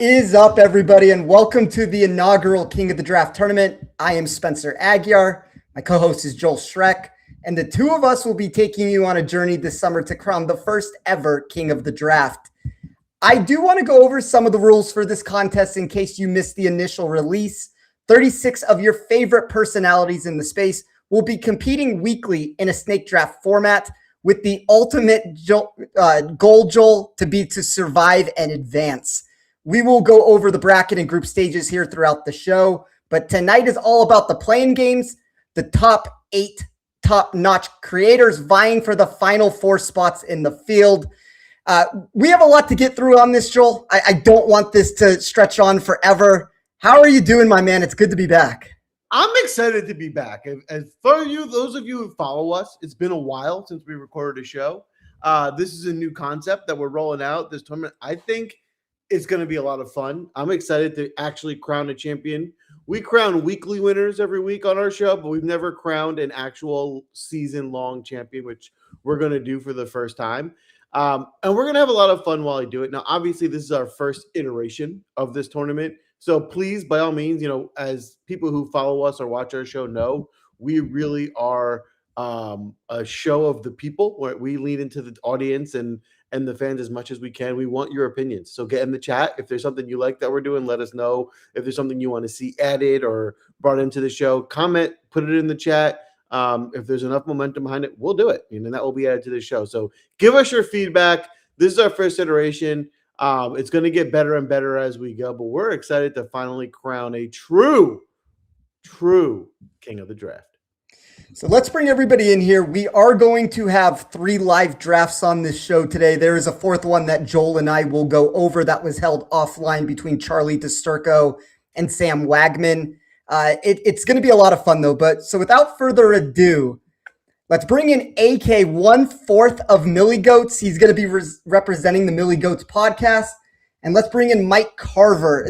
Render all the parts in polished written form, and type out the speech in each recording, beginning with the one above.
Is up, everybody, and welcome to the inaugural King of the Draft tournament. I am Spencer Aguiar. My co-host is Joel Schreck, and the two of us will be taking you on a journey this summer to crown the first ever King of the Draft. I do want to go over some of the rules for this contest in case you missed the initial release. 36 of your favorite personalities in the space will be competing weekly in a snake draft format with the ultimate goal, Joel, to be to survive and advance. We will go over the bracket and group stages here throughout the show, but tonight is all about the playing games, the top 8 top-notch creators vying for the final 4 spots in the field. We have a lot to get through on this, Joel. I don't want this to stretch on forever. How are you doing, my man? It's good to be back. I'm excited to be back. As for you, those of you who follow us, it's been a while since we recorded a show. This is a new concept that we're rolling out this tournament. I think it's going to be a lot of fun. I'm excited to actually crown a champion. We crown weekly winners every week on our show, but we've never crowned an actual season-long champion, which we're going to do for the first time. And we're going to have a lot of fun while I do it. Now, obviously, this is our first iteration of this tournament. So please, by all means, as people who follow us or watch our show know, we really are a show of the people where we lean into the audience and the fans as much as we can. We want your opinions. So get in the chat. If there's something you like that we're doing, let us know. If there's something you want to see added or brought into the show, comment, put it in the chat. If there's enough momentum behind it, we'll do it. And that will be added to the show. So give us your feedback. This is our first iteration. It's going to get better and better as we go, but we're excited to finally crown a true King of the Draft. So let's bring everybody in here. We are going to have 3 live drafts on this show today. There is a 4th one that Joel and I will go over that was held offline between Charlie DiSturco and Sam Wagman. It's going to be a lot of fun, though. So without further ado, let's bring in AK 1/4 of Millie Goats. He's going to be representing the Millie Goats podcast. And let's bring in Mike Carver.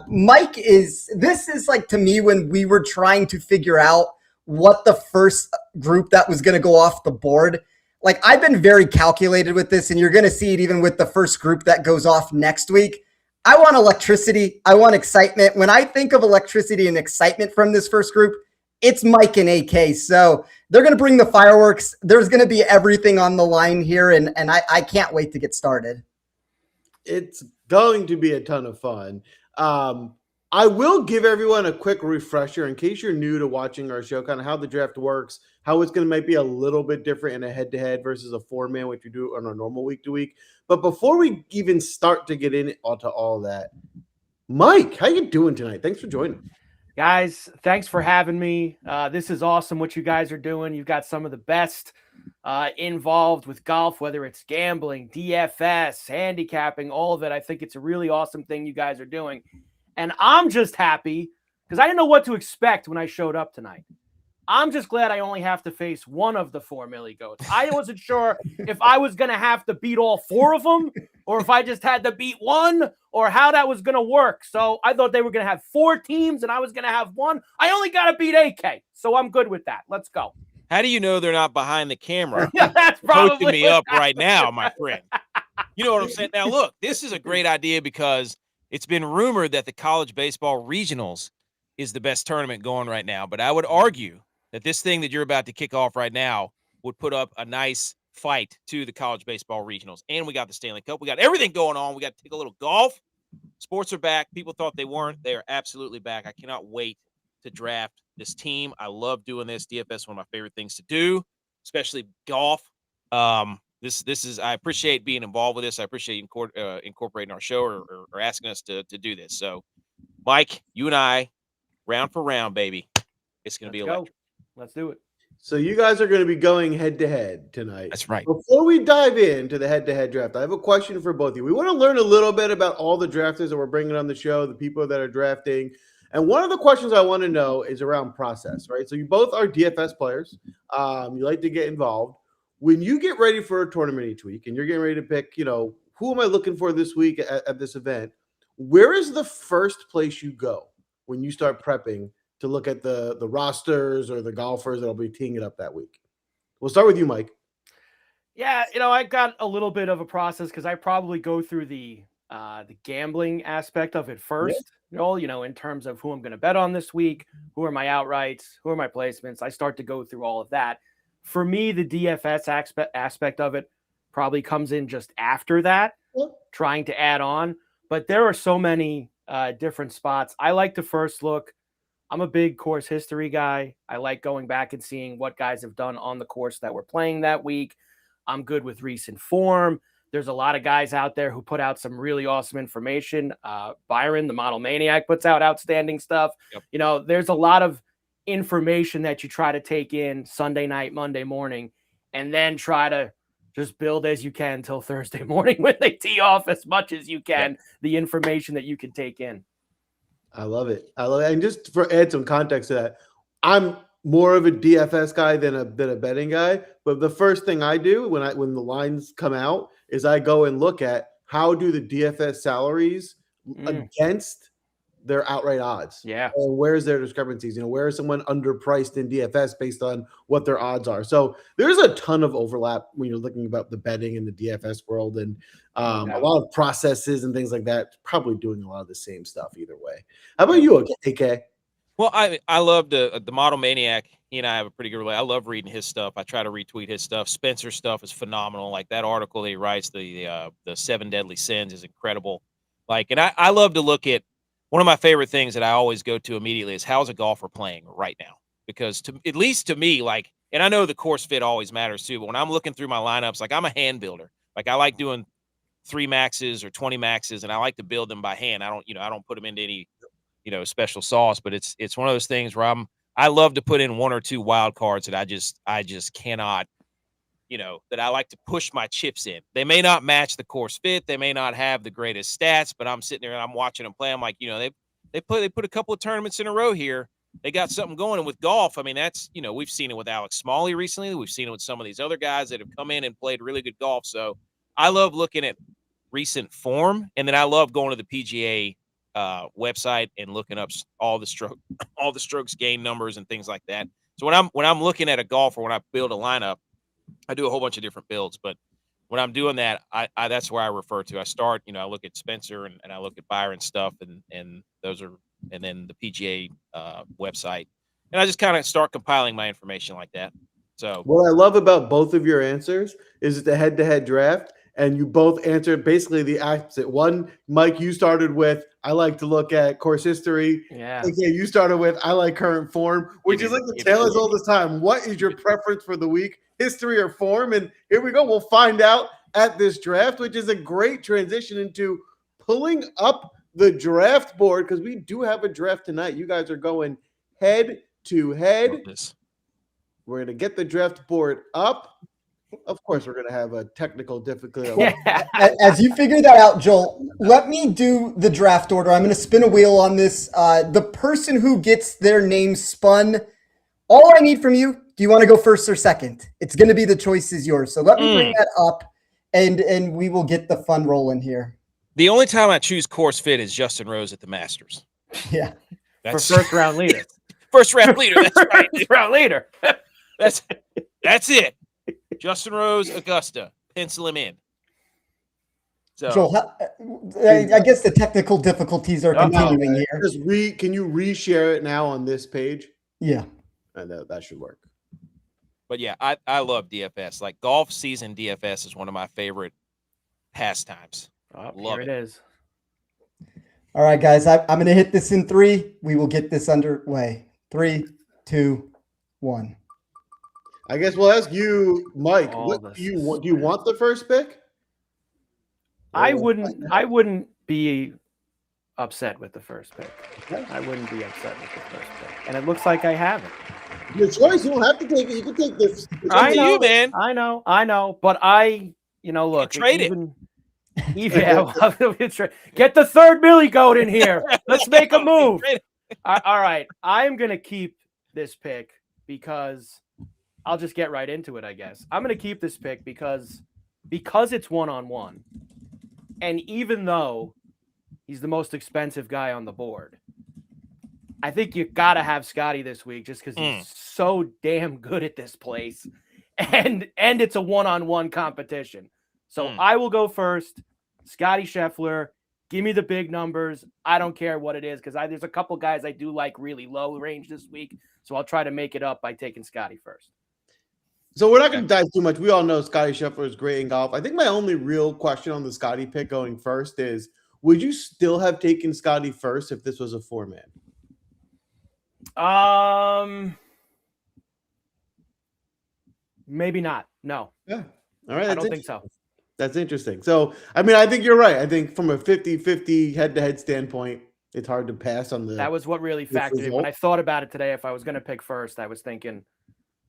This is like, to me, when we were trying to figure out what the first group that was going to go off the board. Like, I've been very calculated with this, and you're going to see it even with the first group that goes off next week. I want electricity. I want excitement. When I think of electricity and excitement from this first group, it's Mike and AK. So they're going to bring the fireworks. There's going to be everything on the line here, and I can't wait to get started. It's going to be a ton of fun. I will give everyone a quick refresher in case you're new to watching our show, kind of how the draft works, how it's going to might be a little bit different in a head-to-head versus a 4-man, which we do on a normal week-to-week. But before we even start to get into all that, Mike, how you doing tonight? Thanks for joining. Guys, thanks for having me. This is awesome what you guys are doing. You've got some of the best involved with golf, whether it's gambling, DFS, handicapping, all of it. I think it's a really awesome thing you guys are doing. And I'm just happy because I didn't know what to expect when I showed up tonight. I'm just glad I only have to face one of the 4 Millie Goats. I wasn't sure if I was going to have to beat all 4 of them or if I just had to beat one or how that was going to work. So I thought they were going to have 4 teams and I was going to have one. I only got to beat AK. So I'm good with that. Let's go. How do you know they're not behind the camera That's coaching me up right now, my friend? You know what I'm saying? Now, look, this is a great idea because it's been rumored that the college baseball regionals is the best tournament going right now. But I would argue that this thing that you're about to kick off right now would put up a nice fight to the college baseball regionals. And we got the Stanley Cup. We got everything going on. We got to take a little golf. Sports are back. People thought they weren't. They are absolutely back. I cannot wait to draft this team. I love doing this. DFS is one of my favorite things to do, especially golf. This is, I appreciate being involved with this. I appreciate incorporating our show or asking us to do this. So, Mike, you and I, round for round, baby. It's going to be electric. Let's do it. So you guys are going to be going head-to-head tonight. That's right. Before we dive into the head-to-head draft, I have a question for both of you. We want to learn a little bit about all the drafters that we're bringing on the show, the people that are drafting. And one of the questions I want to know is around process, right? So you both are DFS players. You like to get involved. When you get ready for a tournament each week and you're getting ready to pick, who am I looking for this week at this event? Where is the first place you go when you start prepping to look at the rosters or the golfers that'll be teeing it up that week? We'll start with you, Mike. Yeah, I got a little bit of a process because I probably go through the the gambling aspect of it first. In terms of who I'm going to bet on this week, who are my outrights, who are my placements. I start to go through all of that. For me, the DFS aspect of it probably comes in just after that, trying to add on. But there are so many different spots. I like to first look. I'm a big course history guy. I like going back and seeing what guys have done on the course that we're playing that week. I'm good with recent form. There's a lot of guys out there who put out some really awesome information. Byron, the Model Maniac, puts out outstanding stuff. Yep. There's a lot of information that you try to take in Sunday night, Monday morning, and then try to just build as you can until Thursday morning when they tee off as much as you can, the information that you can take in. I love it. And just for add some context to that, I'm more of a DFS guy than a betting guy. But the first thing I do when the lines come out is I go and look at how do the DFS salaries against their outright odds. Yeah. And where's their discrepancies? Where is someone underpriced in DFS based on what their odds are? So there's a ton of overlap when you're looking about the betting in the DFS world, and a lot of processes and things like that. Probably doing a lot of the same stuff either way. How about you, AK? Well, I love the Model Maniac. He and I have a pretty good relationship. I love reading his stuff. I try to retweet his stuff. Spencer's stuff is phenomenal. Like that article that he writes, the 7 Deadly Sins, is incredible. And I love to look at. One of my favorite things that I always go to immediately is how's a golfer playing right now? Because at least to me, and I know the course fit always matters too, but when I'm looking through my lineups, I'm a hand builder. I like doing 3 maxes or 20 maxes, and I like to build them by hand. I don't put them into any, special sauce, but it's one of those things where I love to put in 1 or 2 wild cards that I just cannot, that I like to push my chips in. They may not match the course fit. They may not have the greatest stats, but I'm sitting there and I'm watching them play. I'm like, they put a couple of tournaments in a row here. They got something going. And with golf, I mean, that's, we've seen it with Alex Smalley recently. We've seen it with some of these other guys that have come in and played really good golf. So I love looking at recent form. And then I love going to the PGA website and looking up all the strokes gain numbers and things like that. So when I'm looking at a golfer, when I build a lineup, I do a whole bunch of different builds, but when I'm doing that, I that's where I refer to. I start, I look at Spencer and I look at Byron stuff, and those are, and then the PGA website, and I just kind of start compiling my information like that. So what I love about both of your answers is it's a head-to-head draft, and you both answered basically the opposite. One, Mike, you started with, I like to look at course history. Yeah. Okay, you started with, I like current form, which is like the tale as old as time. What is your preference for the week? History or form? And here we go. We'll find out at this draft, which is a great transition into pulling up the draft board, because we do have a draft tonight. You guys are going head to head. We're going to get the draft board up. Of course, we're going to have a technical difficulty. As you figure that out, Joel, let me do the draft order. I'm going to spin a wheel on this. The person who gets their name spun, all I need from you, do you want to go first or second? It's going to be the choice is yours. So let me bring that up, and we will get the fun rolling here. The only time I choose course fit is Justin Rose at the Masters. Yeah. For first round leader. First round leader. That's right. First round leader. That's it. Justin Rose, Augusta. Pencil him in. So, Joel, I guess the technical difficulties are continuing here. Can you reshare it now on this page? Yeah. And that should work. But yeah, I love DFS. Like golf season DFS is one of my favorite pastimes. Here it is. All right, guys, I'm going to hit this in 3. We will get this underway. 3, 2, 1. I guess we'll ask you, Mike. Do you want the first pick? I wouldn't be upset with the first pick. I wouldn't be upset with the first pick. And it looks like I have it. Your choice. You don't have to take it. You can take this. I know, you, man. I know. But look. Trade it. Get the third Billy Goat in here. Let's make a move. All right. I'm going to keep this pick because I'll just get right into it, I guess. I'm going to keep this pick because it's one-on-one. And even though he's the most expensive guy on the board, I think you got to have Scotty this week just because he's so damn good at this place. And it's a one-on-one competition. So I will go first. Scotty Scheffler. Give me the big numbers. I don't care what it is because there's a couple guys I do like really low range this week. So I'll try to make it up by taking Scotty first. So we're not going to dive too much. We all know Scotty Scheffler is great in golf. I think my only real question on the Scotty pick going first is, would you still have taken Scotty first if this was a 4-man? Maybe not. No. Yeah. All right. I don't think so. That's interesting. So, I mean, I think you're right. I think from a 50-50 head-to-head standpoint, it's hard to pass on the. That was what really factored in. When I thought about it today, if I was going to pick first, I was thinking,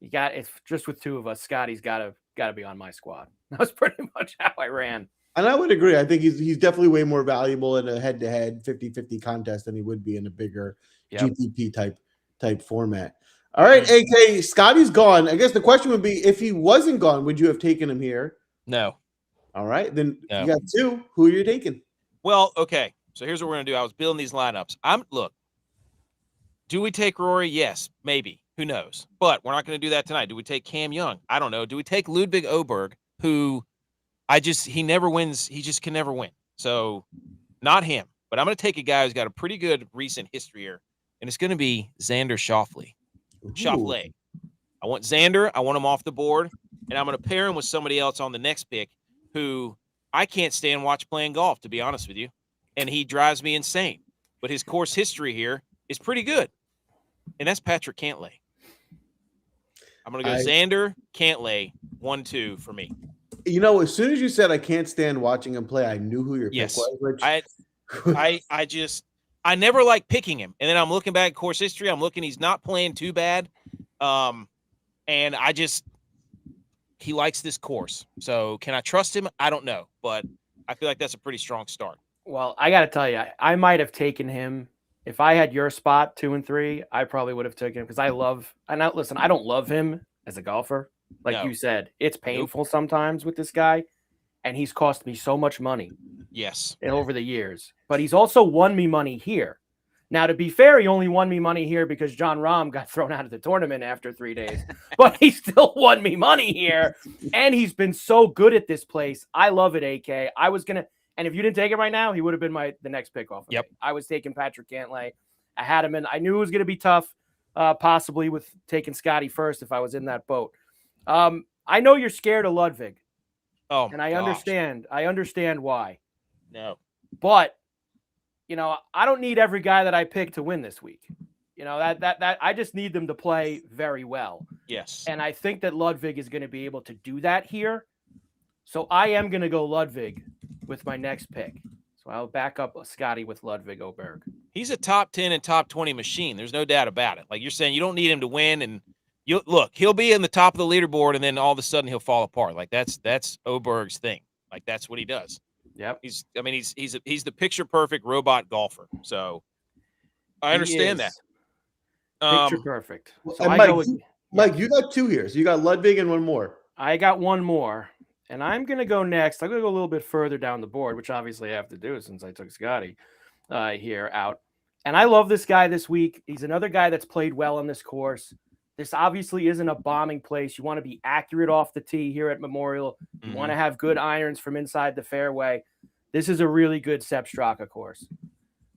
it's just with two of us. Scotty's got to be on my squad. That was pretty much how I ran. And I would agree. I think he's definitely way more valuable in a head-to-head 50-50 contest than he would be in a bigger GPP type format. All right, AK, Scotty's gone. I guess the question would be, if he wasn't gone, would you have taken him here? No. All right, then you got two. Who are you taking? Well, okay. So here's what we're gonna do. I was building these lineups. Do we take Rory? Yes, maybe. Who knows? But we're not gonna do that tonight. Do we take Cam Young? I don't know. Do we take Ludwig Oberg, who he never wins. He just can never win. So not him. But I'm gonna take a guy who's got a pretty good recent history here, and it's gonna be Xander Schauffele. Schauffele. I want Xander. I want him off the board, and I'm gonna pair him with somebody else on the next pick who I can't stand watch playing golf, to be honest with you. And he drives me insane. But his course history here is pretty good. And that's Patrick Cantlay. I'm going to go Xander, Cantlay, 1-2 for me. You know, as soon as you said I can't stand watching him play, I knew who your pick was. I never like picking him. And then I'm looking back at course history. He's not playing too bad. And he likes this course. So can I trust him? I don't know, but I feel like that's a pretty strong start. Well, I got to tell you, I might have taken him. If I had your spot 2 and 3, I probably would have taken him because I don't love him as a golfer. Like you said, it's painful sometimes with this guy, and he's cost me so much money. Yes. Over the years, but he's also won me money here. Now, to be fair, he only won me money here because John Rahm got thrown out of the tournament after 3 days, but he still won me money here. And he's been so good at this place. I love it, AK. And if you didn't take him right now, he would have been the next pick off of me. I was taking Patrick Cantlay. I had him in. I knew it was going to be tough, possibly with taking Scotty first if I was in that boat. I know you're scared of Ludwig. Oh, and I understand. I understand why. No. But I don't need every guy that I pick to win this week. That I just need them to play very well. Yes. And I think that Ludwig is going to be able to do that here. So I am going to go Ludwig with my next pick. So I'll back up Scotty with Ludwig Oberg. He's a top 10 and top 20 machine. There's no doubt about it. Like you're saying, you don't need him to win. And he'll be in the top of the leaderboard and then all of a sudden he'll fall apart. Like that's Oberg's thing. Like that's what he does. Yep. He's the picture perfect robot golfer. So I understand that. Picture perfect. So Mike, you got 2 here. So you got Ludwig and one more. I got one more, and I'm going to go next. I'm going to go a little bit further down the board, which obviously I have to do since I took Scotty here out. And I love this guy this week. He's another guy that's played well on this course. This obviously isn't a bombing place. You want to be accurate off the tee here at Memorial. You want to have good irons from inside the fairway. This is a really good Sepp Straka course.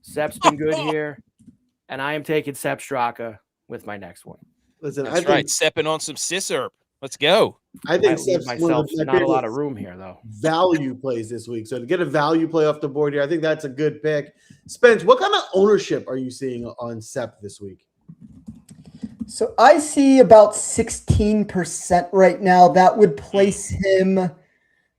Sepp's been good here, and I am taking Sepp Straka with my next one. Listen, that's right. Stepping on some Sisserp. Let's go. I think Sepp's not a lot of room here, though. Value plays this week. So to get a value play off the board here, I think that's a good pick. Spence, what kind of ownership are you seeing on Sepp this week? So I see about 16% right now. That would place him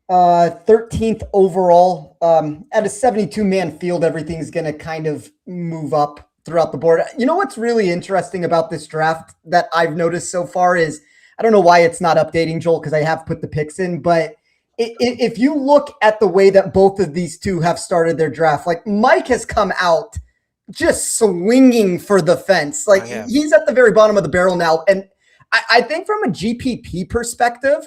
13th overall. At a 72-man field, everything's going to kind of move up throughout the board. You know what's really interesting about this draft that I've noticed so far is, I don't know why it's not updating, Joel, because I have put the picks in, but if you look at the way that both of these two have started their draft, like Mike has come out just swinging for the fence. Like he's at the very bottom of the barrel now. And I think from a GPP perspective,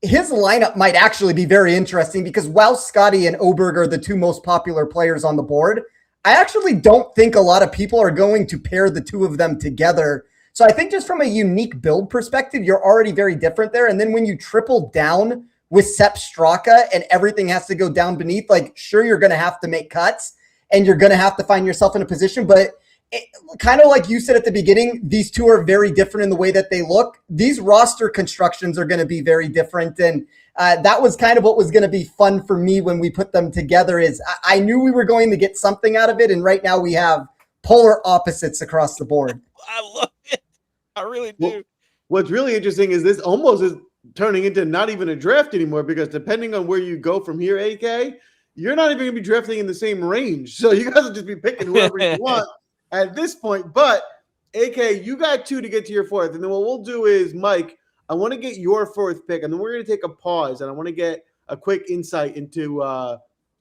his lineup might actually be very interesting because while Scotty and Oberg are the two most popular players on the board, I actually don't think a lot of people are going to pair the two of them together. So I think just from a unique build perspective, you're already very different there. And then when you triple down with Sepp Straka and everything has to go down beneath, like, sure, you're going to have to make cuts and you're going to have to find yourself in a position. But kind of like you said at the beginning, these two are very different in the way that they look. These roster constructions are going to be very different. And that was kind of what was going to be fun for me when we put them together is I knew we were going to get something out of it. And right now we have polar opposites across the board. I love it. I really do. What's really interesting is this almost is turning into not even a draft anymore, because depending on where you go from here, AK, you're not even going to be drafting in the same range. So you guys will just be picking whoever you want at this point. But AK, you got 2 to get to your 4th. And then what we'll do is, Mike, I want to get your 4th pick, and then we're going to take a pause, and I want to get a quick insight into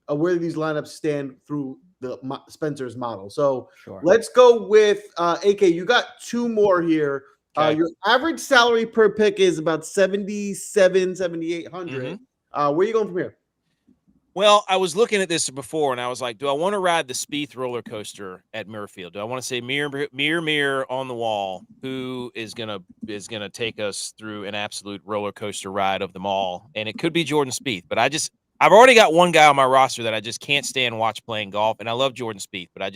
where these lineups stand through the Spencer's model. So let's go with AK. You got 2 more here. Okay. Your average salary per pick is about 7,800. Where are you going from here? Well, I was looking at this before, and I was like, do I want to ride the Spieth roller coaster at Muirfield? Do I want to say mirror on the wall, who is gonna take us through an absolute roller coaster ride of them all? And it could be Jordan Spieth, but I've already got one guy on my roster that I just can't stand watch playing golf, and I love Jordan Spieth, but I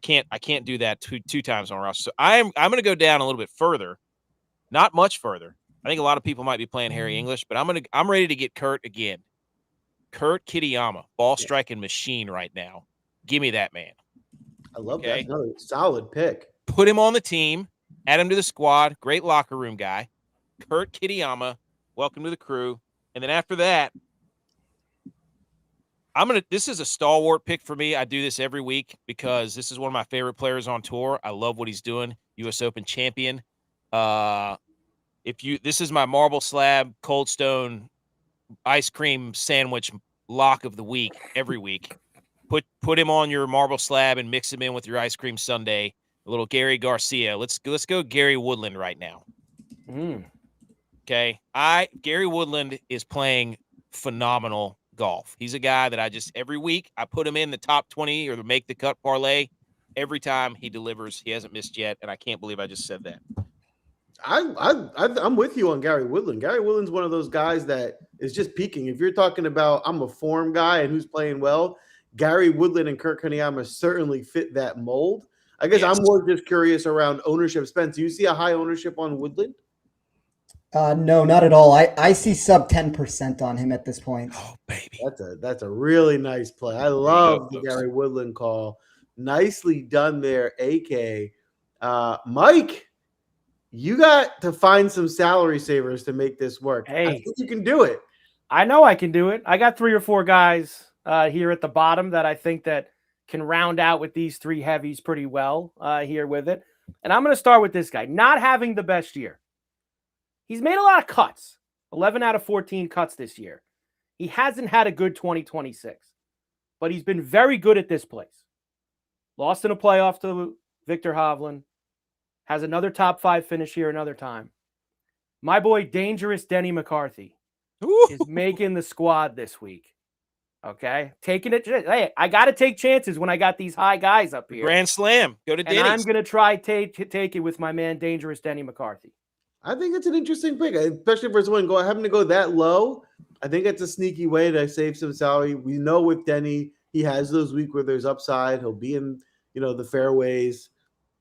can't do that two times on a roster. So I'm going to go down a little bit further, not much further. I think a lot of people might be playing Harry English, but I'm ready to get Kurt again. Kurt Kitayama, ball striking machine right now. Give me that man. I love that. Another solid pick. Put him on the team. Add him to the squad. Great locker room guy. Kurt Kitayama, welcome to the crew. And then after that, this is a stalwart pick for me. I do this every week because this is one of my favorite players on tour. I love what he's doing. US Open champion. This is my marble slab, Cold Stone ice cream sandwich lock of the week every week. Put him on your marble slab and mix him in with your ice cream sundae. A little Gary Garcia. Let's go Gary Woodland right now. Okay. Gary Woodland is playing phenomenal golf. He's a guy that every week I put him in the top 20 or the make the cut parlay. Every time he delivers. He hasn't missed yet, and I can't believe I just said that. I'm with you on Gary Woodland. Gary Woodland's one of those guys that is just peaking. If you're talking about I'm a form guy and who's playing well, Gary Woodland and Kurt Kitayama certainly fit that mold. I guess I'm more just curious around ownership. Spence, do you see a high ownership on Woodland? No, not at all. I see sub 10% on him at this point. Oh, baby. That's a really nice play. I love the Gary Woodland call. Nicely done there, AK. Mike, you got to find some salary savers to make this work. Hey, I think you can do it. I know I can do it. I got 3 or 4 guys here at the bottom that I think that can round out with these 3 heavies pretty well here with it. And I'm going to start with this guy, not having the best year. He's made a lot of cuts, 11 out of 14 cuts this year. He hasn't had a good 2026, but he's been very good at this place. Lost in a playoff to Victor Hovland. Has another top 5 finish here another time. My boy, Dangerous Denny McCarthy, is making the squad this week. Okay? Taking it. Hey, I got to take chances when I got these high guys up here. Grand Slam. Go to Denny's. And I'm going to try take it with my man, Dangerous Denny McCarthy. I think it's an interesting pick, especially for someone having to go that low. I think it's a sneaky way to save some salary. We know with Denny, he has those weeks where there's upside. He'll be in, the fairways.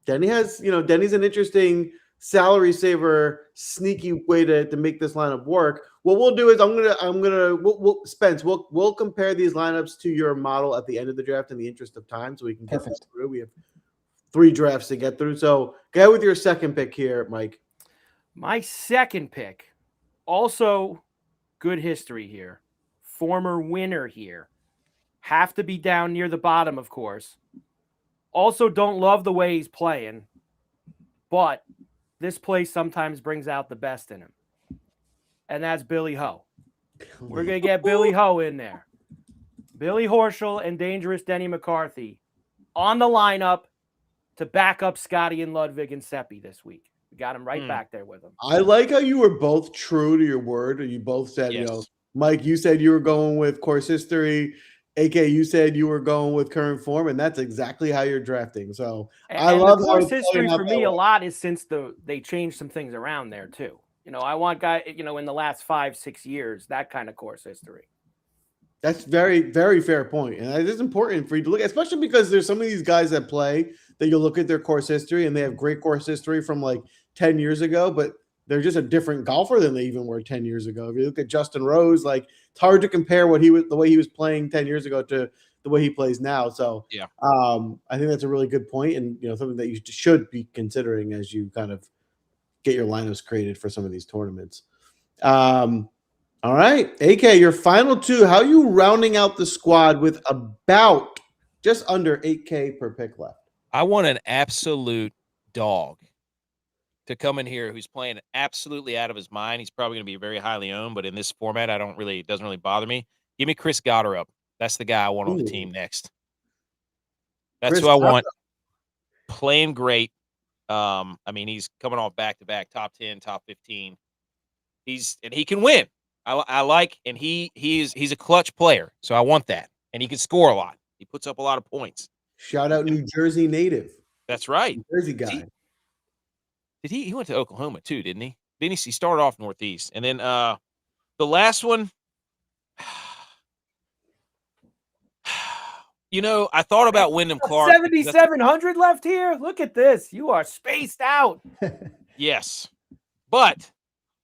Denny's an interesting salary saver, sneaky way to make this lineup work. What we'll do is Spence, we'll compare these lineups to your model at the end of the draft in the interest of time, so we can get this through. We have 3 drafts to get through. So go with your second pick here, Mike. My second pick, also good history here, former winner here. Have to be down near the bottom, of course. Also don't love the way he's playing, but this place sometimes brings out the best in him. And that's Billy Ho. We're going to get Billy Ho in there. Billy Horschel and Dangerous Denny McCarthy on the lineup to back up Scotty and Ludwig and Seppi this week. We got him right back there with him. I like how you were both true to your word. You both said, Mike, you said you were going with course history. AK, you said you were going with current form, and that's exactly how you're drafting. So I love the course history for me a lot is since they changed some things around there too. I want guys, in the last 5-6 years, that kind of course history. That's very, very fair point. And it is important for you to look at, especially because there's some of these guys that play that you look at their course history and they have great course history from like 10 years ago, but they're just a different golfer than they even were 10 years ago. If you look at Justin Rose, like it's hard to compare the way he was playing 10 years ago to the way he plays now. So yeah, I think that's a really good point, and something that you should be considering as you kind of get your lineups created for some of these tournaments. All right, AK, your final two. How are you rounding out the squad with about just under 8K per pick left? I want an absolute dog to come in here who's playing absolutely out of his mind. He's probably going to be very highly owned, but in this format, it doesn't really bother me. Give me Chris Gotterup. That's the guy I want on the team next. That's who I want. Playing great. He's coming off back-to-back top 10, top 15. And he can win. I like, and he's a clutch player, so I want that. And he can score a lot. He puts up a lot of points. Shout out New Jersey native. That's right. New Jersey guy. He went to Oklahoma too, didn't he? He started off Northeast. And then the last one, I thought about Wyndham Clark. 7,700 left here. Look at this. You are spaced out. Yes. But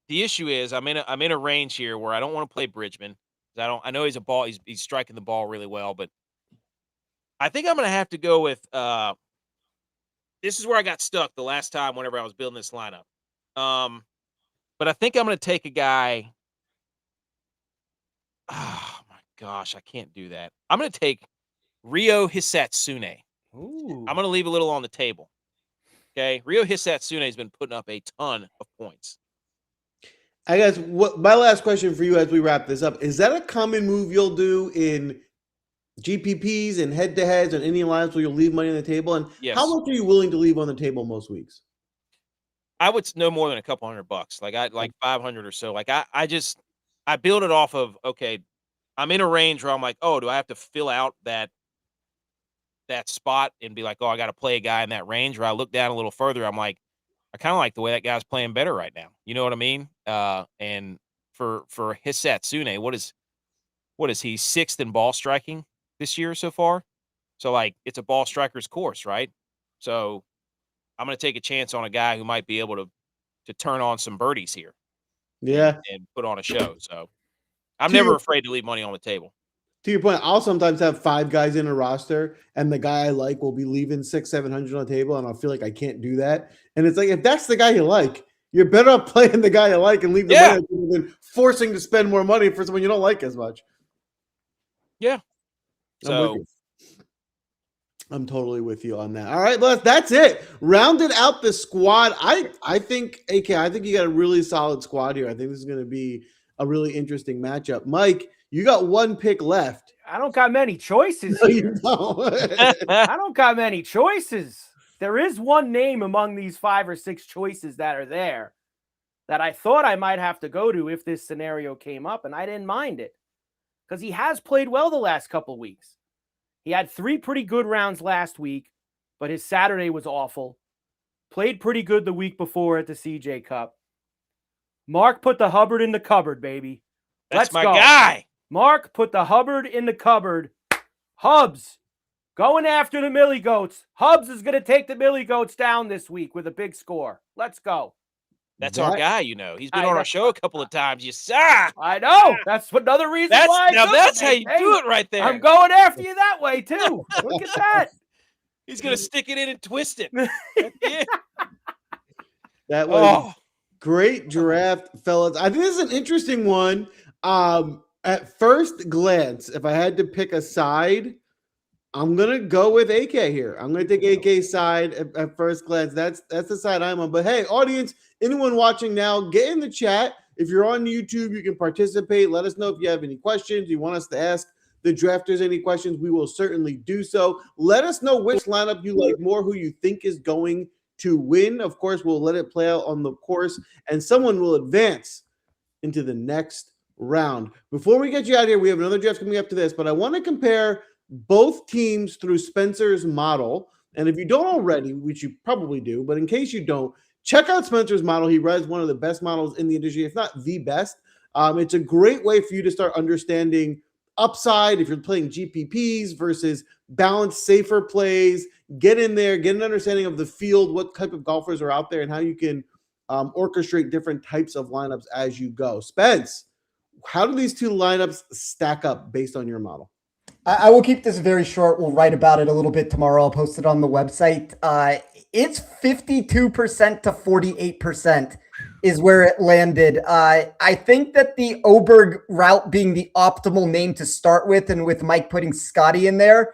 the issue is I'm in a range here where I don't want to play Bridgman. I know he's striking the ball really well, but I think I'm going to have to go with this is where I got stuck the last time whenever I was building this lineup. But I think I'm going to take a guy. Oh my gosh, I can't do that. I'm going to take Ryo Hisatsune. Ooh. I'm going to leave a little on the table. Okay, Ryo Hisatsune has been putting up a ton of points. I guess my last question for you as we wrap this up, is that a common move you'll do in GPPs and head-to-heads and any lines where you'll leave money on the table? And yes. How much are you willing to leave on the table most weeks? I would no more than a couple $100. Like 500 or so. Like I build it off of, okay, I'm in a range where I'm like, oh, do I have to fill out that spot and be like, oh, I got to play a guy in that range? Where I look down a little further, I'm like, I kind of like the way that guy's playing better right now. You know what I mean? And for Hisatsune, what is he, 6th in ball striking this year so far? So like it's a ball striker's course, right? So I'm going to take a chance on a guy who might be able to turn on some birdies here. Yeah. And put on a show. So I'm never afraid to leave money on the table. To your point, I'll sometimes have 5 guys in a roster, and the guy I like will be leaving 600-700 on the table, and I'll feel like I can't do that. And it's like, if that's the guy you like, you're better off playing the guy you like and leave the money than forcing to spend more money for someone you don't like as much. Yeah. So I'm totally with you on that. All right, well, that's it. Rounded out the squad. I think, AK, I think you got a really solid squad here. I think this is going to be a really interesting matchup. Mike, you got 1 pick left. I don't got many choices here. I don't got many choices. There is one name among these 5 or 6 choices that are there that I thought I might have to go to if this scenario came up, and I didn't mind it because he has played well the last couple of weeks. He had 3 pretty good rounds last week, but his Saturday was awful. Played pretty good the week before at the CJ Cup. Mark put the Hubbard in the cupboard, baby. That's my guy. Mark put the Hubbard in the cupboard. Hubs going after the Millie Goats. Hubs is going to take the Millie Goats down this week with a big score. Let's go. That's our guy, He's been on our show a couple of times. You saw. I know. That's another reason why. That's how you do it right there. I'm going after you that way, too. Look at that. He's going to stick it in and twist it. That was great draft, fellas. I think this is an interesting one. At first glance, if I had to pick a side, I'm gonna go with AK here. I'm gonna take AK's side at first glance. That's the side I'm on. But hey, audience, anyone watching now, get in the chat. If you're on YouTube, you can participate. Let us know if you have any questions. You want us to ask the drafters any questions, we will certainly do so. Let us know which lineup you like more, who you think is going to win. Of course, we'll let it play out on the course, and someone will advance into the next round. Before we get you out of here, we have another draft coming up to this, but I want to compare both teams through Spencer's model. And if you don't already, which you probably do, but in case you don't, check out Spencer's model. He runs one of the best models in the industry, if not the best. It's a great way for you to start understanding upside if you're playing GPPs versus balanced, safer plays. Get in there, get an understanding of the field, what type of golfers are out there, and how you can orchestrate different types of lineups as you go. Spence, how do these two lineups stack up based on your model? I will keep this very short. We'll write about it a little bit tomorrow. I'll post it on the website. It's 52% to 48% is where it landed. I think that the Oberg route being the optimal name to start with, and with Mike putting Scotty in there,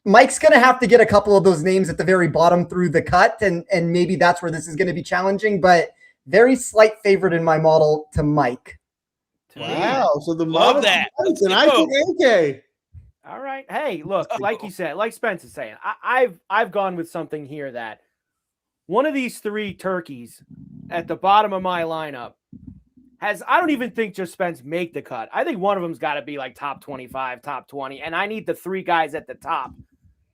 Mike's going to have to get a couple of those names at the very bottom through the cut, and maybe that's where this is going to be challenging, but very slight favorite in my model to Mike. Wow. So the Love model that. and I took AK. All right. Hey, look, Let's like go. you said, like Spence is saying, I've gone with something here that one of these three turkeys at the bottom of my lineup I don't even think just Spence make the cut. I think one of them's got to be like top 25, top 20. And I need the three guys at the top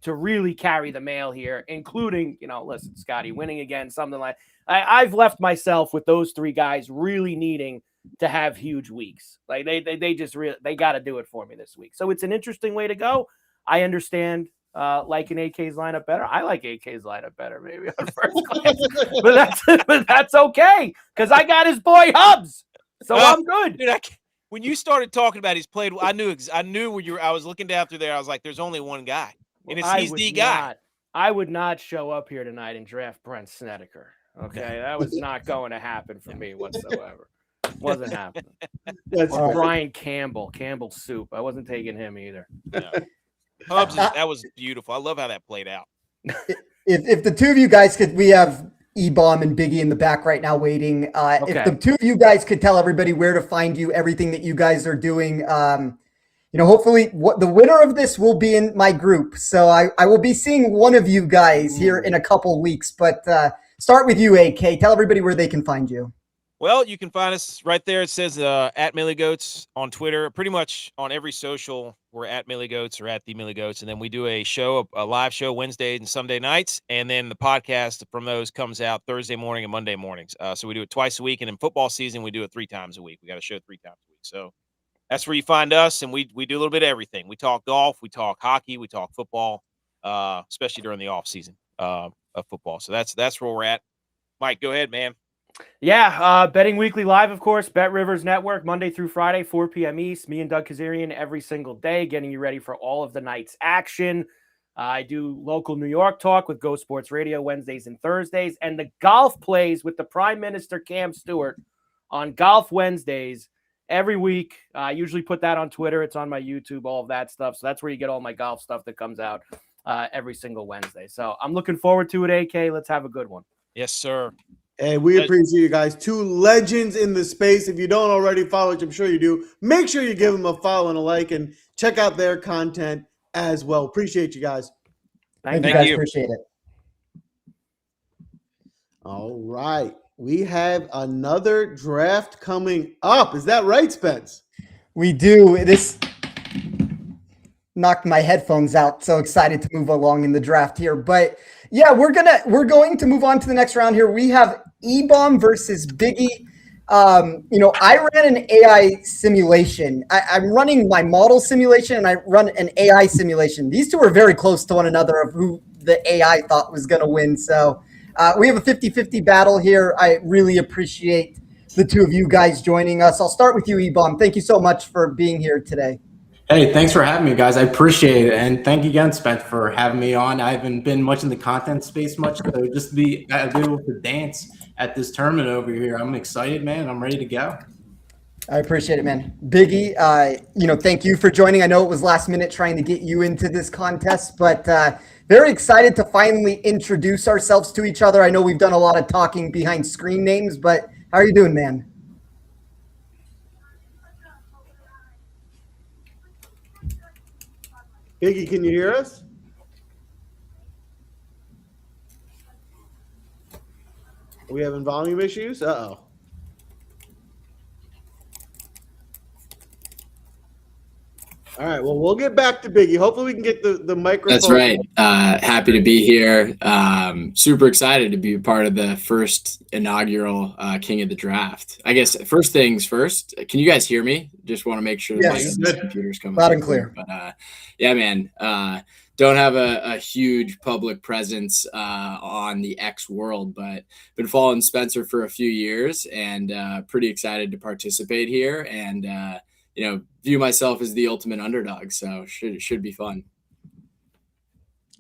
to really carry the mail here, including, listen, Scotty winning again, something like I've left myself with those three guys really needing to have huge weeks. Like they just really, they got to do it for me this week. So it's an interesting way to go. I understand liking AK's lineup better. I like AK's lineup better, maybe on first glance, but that's okay because I got his boy Hubs, so I'm good. Dude, when you started talking about he's played, I knew when I was looking down through there. I was like, "There's only one guy, and he's the guy." I would not show up here tonight and draft Brent Snedeker. Okay, that was not going to happen for me whatsoever. Wasn't happening. Or Brian Campbell soup. I wasn't taking him either. Yeah. Hubs, that was beautiful. I love how that played out. If the two of you guys could, we have E-Bomb and Biggie in the back right now waiting. Okay. If the two of you guys could tell everybody where to find you, everything that you guys are doing, hopefully the winner of this will be in my group. So I will be seeing one of you guys here in a couple weeks, but start with you, AK. Tell everybody where they can find you. Well, you can find us right there. It says at Millie Goats on Twitter. Pretty much on every social, we're at Millie Goats or at the Millie Goats. And then we do a live show Wednesdays and Sunday nights. And then the podcast from those comes out Thursday morning and Monday mornings. So we do it twice a week. And in football season, we do it 3 times a week. We got a show 3 times a week. So that's where you find us. And we do a little bit of everything. We talk golf, we talk hockey, we talk football, especially during the off season of football. So that's where we're at. Mike, go ahead, man. Yeah, Betting Weekly Live, of course, Bet Rivers Network, Monday through Friday, 4 p.m. East. Me and Doug Kazarian every single day, getting you ready for all of the night's action. I do local New York talk with Go Sports Radio Wednesdays and Thursdays, and the golf plays with the Prime Minister Cam Stewart on Golf Wednesdays every week. I usually put that on Twitter. It's on my YouTube, all of that stuff. So that's where you get all my golf stuff that comes out every single Wednesday. So I'm looking forward to it, AK. Let's have a good one. Yes, sir. Hey, we appreciate you guys. 2 legends in the space. If you don't already follow, which I'm sure you do, make sure you give them a follow and a like and check out their content as well. Appreciate you guys. Thank you guys. Appreciate it. All right. We have another draft coming up. Is that right, Spence? We do. This knocked my headphones out. So excited to move along in the draft here. But yeah, we're going to move on to the next round here. We have E-Bomb versus Biggie. I ran an AI simulation. I'm running my model simulation and I run an AI simulation. These two are very close to one another of who the AI thought was going to win. So we have a 50-50 battle here. I really appreciate the two of you guys joining us. I'll start with you, E-Bomb. Thank you so much for being here today. Hey, thanks for having me, guys. I appreciate it. And thank you again, Spence, for having me on. I haven't been much in the content space much, so just to be able to dance at this tournament over here, I'm excited, man. I'm ready to go. I appreciate it, man. Biggie, thank you for joining. I know it was last minute trying to get you into this contest, but very excited to finally introduce ourselves to each other. I know we've done a lot of talking behind screen names, but how are you doing, man? Biggie, can you hear us? Are we having volume issues? Uh-oh. All right. Well, we'll get back to Biggie. Hopefully, we can get the microphone. That's right. Happy to be here. Super excited to be a part of the first inaugural King of the Draft. I guess first things first. Can you guys hear me? Just want to make sure Yes. that my computer's coming Loud through and clear. But yeah, man. Don't have a huge public presence on the X world, but been following Spencer for a few years and pretty excited to participate here and view myself as the ultimate underdog. So should be fun.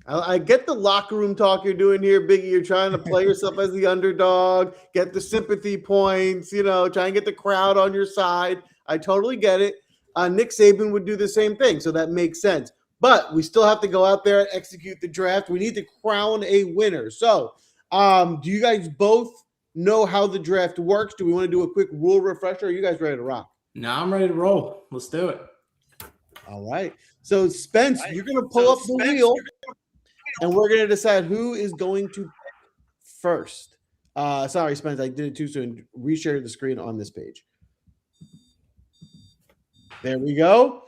I get the locker room talk you're doing here, Biggie. You're trying to play yourself as the underdog, get the sympathy points, try and get the crowd on your side. I totally get it. Nick Saban would do the same thing, so that makes sense. But we still have to go out there and execute the draft. We need to crown a winner. So do you guys both know how the draft works? Do we want to do a quick rule refresher? Are you guys ready to rock? No, I'm ready to roll. Let's do it. All right. So, Spence, you're going to pull up the wheel, and we're going to decide who is going to pick first. Sorry, Spence, I did it too soon. Reshare the screen on this page. There we go.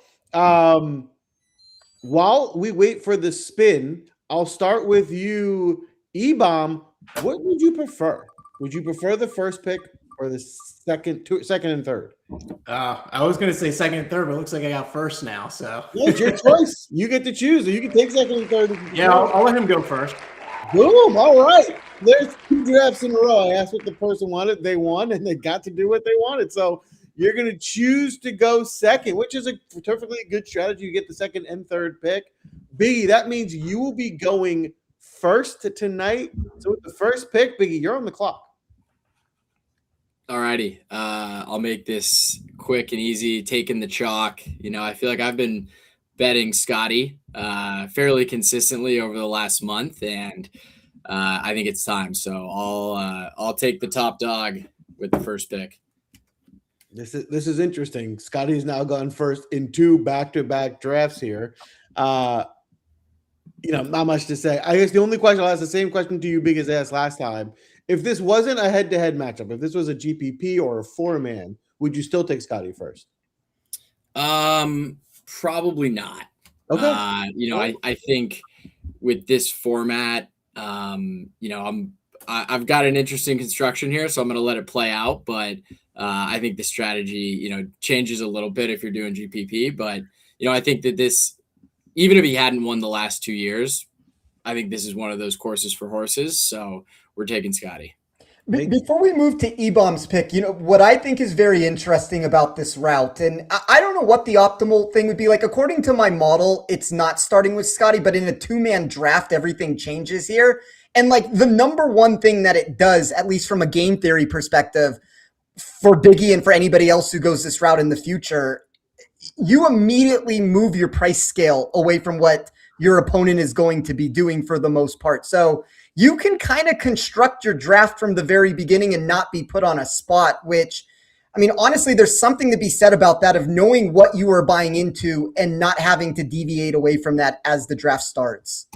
While we wait for the spin, I'll start with you, E-Bomb. What would you prefer? Would you prefer the first pick or the second and third? I was going to say second and third, but it looks like I got first now. So Yeah, it's your choice. You get to choose. You can take second and third. yeah, I'll let him go first. Boom. All right. There's 2 drafts in a row. I asked what the person wanted. They won, and they got to do what they wanted. So you're going to choose to go second, which is a perfectly good strategy. You get the second and third pick. Biggie, that means you will be going first tonight. So with the first pick, Biggie, you're on the clock. Alrighty. I'll make this quick and easy, taking the chalk. I feel like I've been betting Scotty fairly consistently over the last month, and I think it's time. So I'll take the top dog with the first pick. This is interesting. Scotty's now gone first in 2 back-to-back drafts here. Not much to say. I guess the only question, I'll ask the same question to you, Big, as I asked last time. If this wasn't a head-to-head matchup, if this was a GPP or a 4-man, would you still take Scotty first? Probably not. Okay. I think with this format, I've got an interesting construction here, so I'm going to let it play out. But I think the strategy, changes a little bit if you're doing GPP. But, I think that this, even if he hadn't won the last 2 years, I think this is one of those courses for horses. So we're taking Scotty. Before we move to E-Bomb's pick, what I think is very interesting about this route, and I don't know what the optimal thing would be. Like, according to my model, it's not starting with Scotty, but in a 2-man draft, everything changes here. And like the number one thing that it does, at least from a game theory perspective, for Biggie and for anybody else who goes this route in the future, you immediately move your price scale away from what your opponent is going to be doing for the most part. So you can kind of construct your draft from the very beginning and not be put on a spot, which, honestly, there's something to be said about that, of knowing what you are buying into and not having to deviate away from that as the draft starts.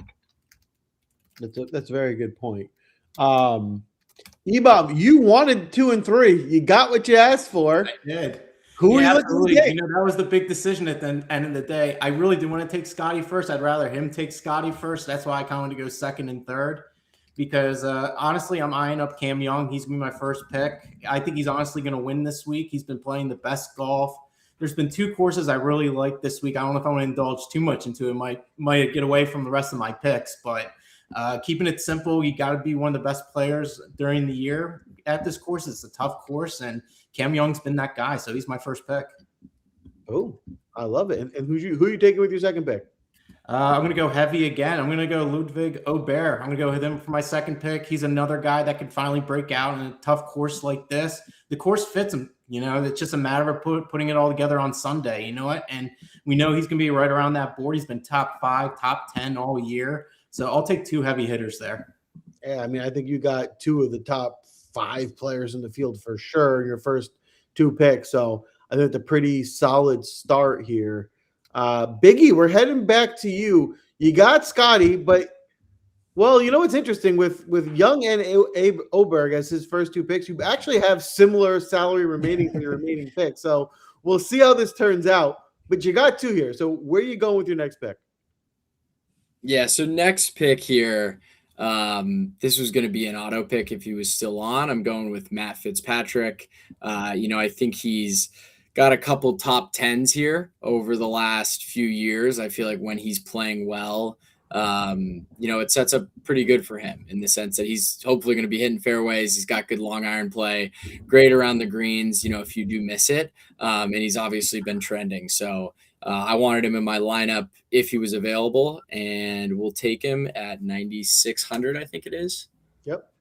That's a very good point. E-Bomb, you wanted 2 and 3. You got what you asked for. I did. Who are you absolutely. looking to take? That was the big decision at the end of the day. I really do want to take Scotty first. I'd rather him take Scotty first. That's why I kind of want to go second and third. Because honestly, I'm eyeing up Cam Young. He's going to be my first pick. I think he's honestly going to win this week. He's been playing the best golf. There's been 2 courses I really like this week. I don't know if I want to indulge too much into it. Might get away from the rest of my picks, but keeping it simple, you got to be one of the best players during the year at this course. It's a tough course, and Cam Young's been that guy, so he's my first pick. Oh, I love it. And who are you taking with your second pick? I'm going to go heavy again. I'm going to go Ludwig Aguiar. I'm going to go with him for my second pick. He's another guy that can finally break out in a tough course like this. The course fits him. It's just a matter of putting it all together on Sunday. You know what? And we know he's going to be right around that board. He's been top 5, top 10 all year. So I'll take 2 heavy hitters there. Yeah, I think you got 2 of the top 5 players in the field for sure in your first 2 picks. So I think it's a pretty solid start here. Biggie, we're heading back to you. You got Scotty, but what's interesting with Young and Abe Oberg as his first 2 picks, you actually have similar salary remaining for your remaining picks. So we'll see how this turns out. but you got 2 here. So where are you going with your next pick? Yeah, so next pick here, this was going to be an auto pick if he was still on. I'm going with Matt Fitzpatrick. I think he's got a couple top 10s here over the last few years. I feel like when he's playing well, it sets up pretty good for him in the sense that he's hopefully going to be hitting fairways. He's got good long iron play, great around the greens, if you do miss it. And he's obviously been trending. So I wanted him in my lineup if he was available, and we'll take him at 9,600, I think it is. Yep.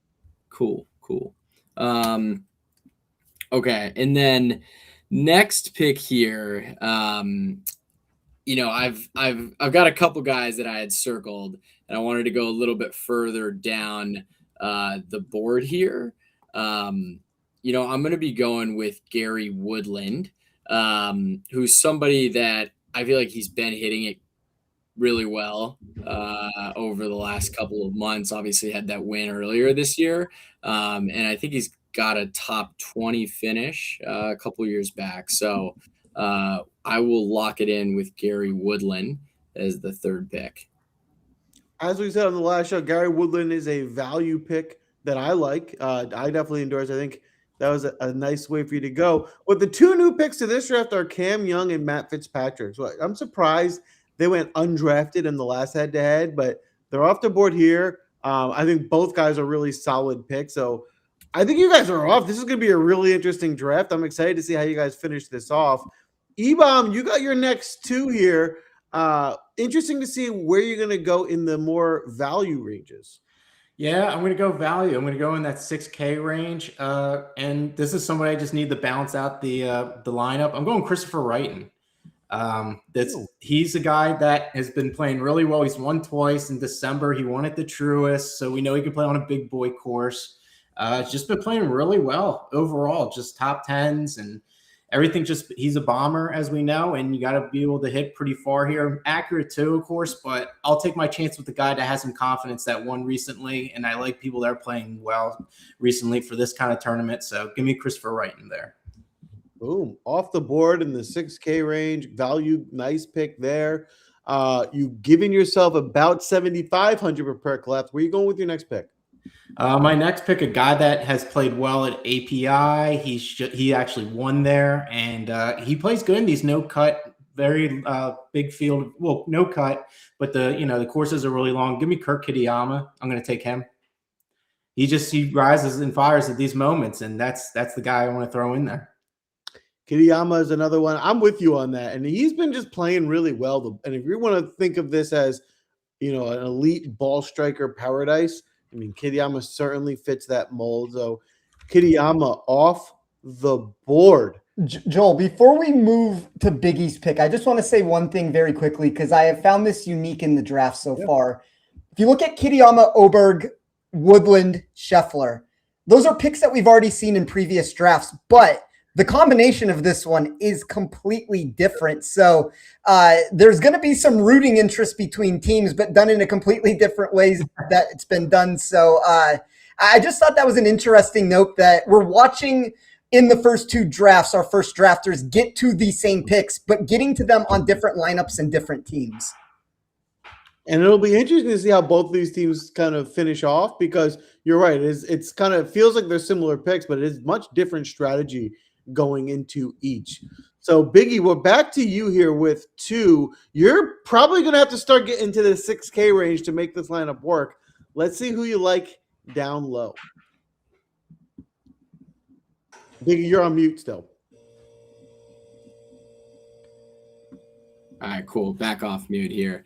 Cool. Okay. And then next pick here, I've got a couple guys that I had circled, and I wanted to go a little bit further down the board here. I'm going to be going with Gary Woodland, who's somebody that I feel like he's been hitting it really well over the last couple of months. Obviously had that win earlier this year. And I think he's got a top 20 finish a couple of years back. So I will lock it in with Gary Woodland as the third pick. As we said on the last show, Gary Woodland is a value pick that I like. I definitely endorse. I think that was a nice way for you to go. But the 2 new picks to this draft are Cam Young and Matt Fitzpatrick. So I'm surprised they went undrafted in the last head-to-head, but they're off the board here. I think both guys are really solid picks. So I think you guys are off. This is going to be a really interesting draft. I'm excited to see how you guys finish this off. E-Bomb, you got your next 2 here. Interesting to see where you're going to go in the more value ranges. Yeah, I'm going to go value. I'm going to go in that 6K range. And this is somebody I just need to balance out the lineup. I'm going Christopher Wrighton. He's a guy that has been playing really well. He's won twice in December. He won at the Truist, so we know he can play on a big boy course. Just been playing really well overall, just top 10s and everything. He's a bomber, as we know, and you got to be able to hit pretty far here. Accurate too, of course, but I'll take my chance with the guy that has some confidence that won recently, and I like people that are playing well recently for this kind of tournament. So give me Christopher Wrighton there. Boom. Off the board in the 6K range. Value, nice pick there. You've given yourself about 7,500 per perk left. Where are you going with your next pick? My next pick, a guy that has played well at API. He actually won there, and he plays good in these no-cut, very big field. Well, no cut, but the courses are really long. Give me Kirk Kitayama. I'm going to take him. He rises and fires at these moments, and that's the guy I want to throw in there. Kitayama is another one. I'm with you on that, and he's been just playing really well. And if you want to think of this as, an elite ball striker paradise, I mean, Kitayama certainly fits that mold. So Kitayama off the board. Joel, before we move to Biggie's pick, I just want to say one thing very quickly because I have found this unique in the draft so far. If you look at Kitayama, Oberg, Woodland, Scheffler, those are picks that we've already seen in previous drafts, but the combination of this one is completely different. So there's going to be some rooting interest between teams, but done in a completely different ways that it's been done. So I just thought that was an interesting note that we're watching in the first 2 drafts, our first drafters get to the same picks, but getting to them on different lineups and different teams. And it'll be interesting to see how both of these teams kind of finish off because you're right. It's kind of feels like they're similar picks, but it is much different strategy going into each. So Biggie, we're back to you here with 2. You're probably going to have to start getting into the 6K range to make this lineup work. Let's see who you like down low. Biggie, you're on mute still. All right, cool. Back off mute here.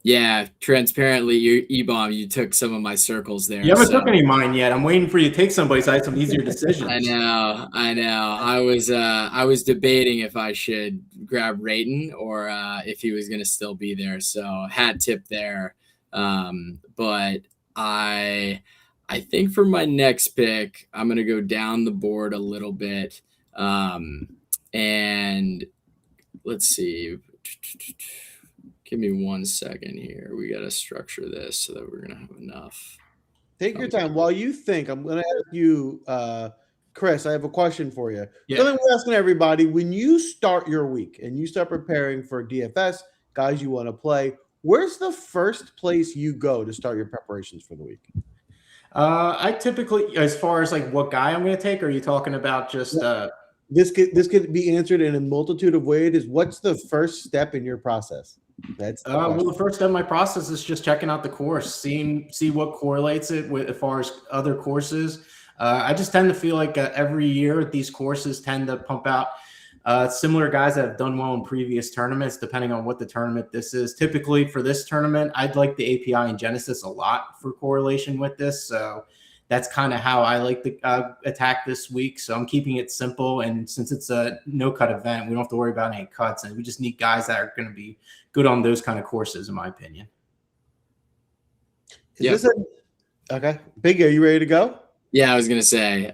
Yeah, transparently, you E-Bomb, you took some of my circles there. You haven't took any of mine yet. I'm waiting for you to take somebody so I have some easier decisions. I know. I was debating if I should grab Rayton or if he was going to still be there. So hat tip there. But I think for my next pick, I'm going to go down the board a little bit. And let's see. Give me 1 second here. We got to structure this so that we're going to have enough. Take your time. While you think, I'm going to ask you Chris, I have a question for you. Yeah. Something we're asking everybody: when you start your week and you start preparing for DFS, guys you want to play, where's the first place you go to start your preparations for the week? I typically, as far as like what guy I'm going to take, are you talking about just This could be answered in a multitude of ways. Is what's the first step in your process? That's the well, the first step in my process is just checking out the course, see what correlates it with as far as other courses. I just tend to feel like every year these courses tend to pump out similar guys that have done well in previous tournaments, depending on what the tournament this is. Typically for this tournament, I'd like the API and Genesis a lot for correlation with this. So that's kind of how I like to attack this week. So I'm keeping it simple. And since it's a no-cut event, we don't have to worry about any cuts. And we just need guys that are going to be good on those kind of courses, in my opinion. Okay. Biggie, are you ready to go? Yeah, I was going to say,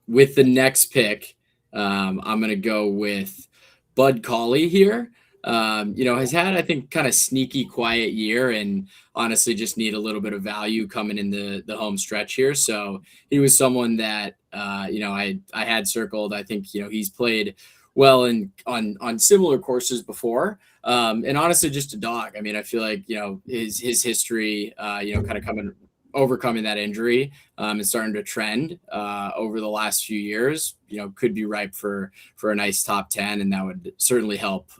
with the next pick, I'm going to go with Bud Cauley here. Has had, I think, kind of sneaky quiet year and honestly just need a little bit of value coming in the home stretch here. So he was someone that, I had circled. I think, he's played well on similar courses before. And honestly, just a dog. I mean, I feel like, his history, kind of overcoming that injury and starting to trend over the last few years, could be ripe for a nice top 10. And that would certainly help